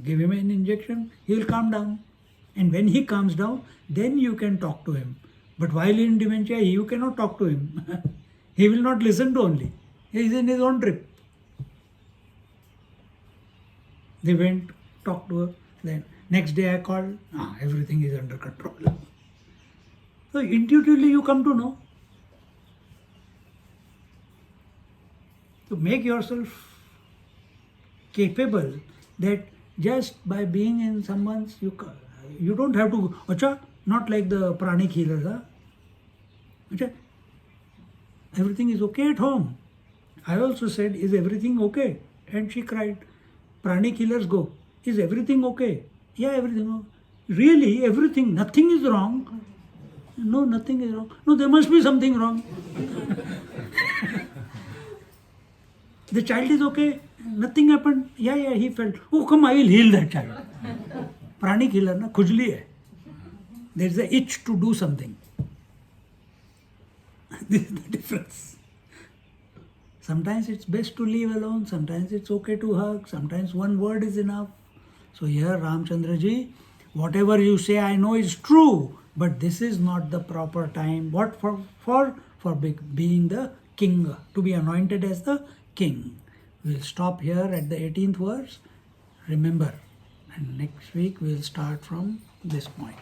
give him an injection, he will calm down. And when he calms down, then you can talk to him. But while in dementia, you cannot talk to him. He will not listen to only. He is in his own trip. They went, talked to her. Then next day I called, everything is under control. So intuitively you come to know. To make yourself capable that just by being in someone's, you don't have to, not like the pranic healers. Everything is okay at home. I also said, is everything okay? And she cried. Pranic healers go, is everything okay? Yeah, everything okay. Really, everything, nothing is wrong. No, nothing is wrong. No, there must be something wrong. The child is okay. Nothing happened. Yeah, he felt. Oh, come, I will heal that child. Pranic healer, na, khujli hai. There is an itch to do something. This is the difference. Sometimes it's best to leave alone. Sometimes it's okay to hug. Sometimes one word is enough. So here, Ramchandra ji, whatever you say, I know is true. But this is not the proper time. What for being the king, to be anointed as the king. We'll stop here at the 18th verse. Remember, and next week we'll start from this point.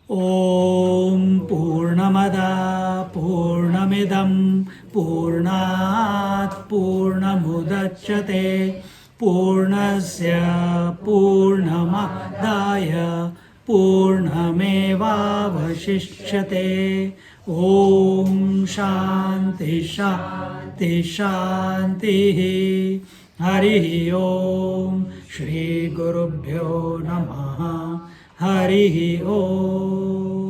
Om Purnamada Purnamidam Purnat Purnamudachyate Purnasya Purnamadaya Purnamevavashishyate. Om Shanti Shanti Shanti. Hari Om. Shri Gurubhyo Namaha. Hari Om.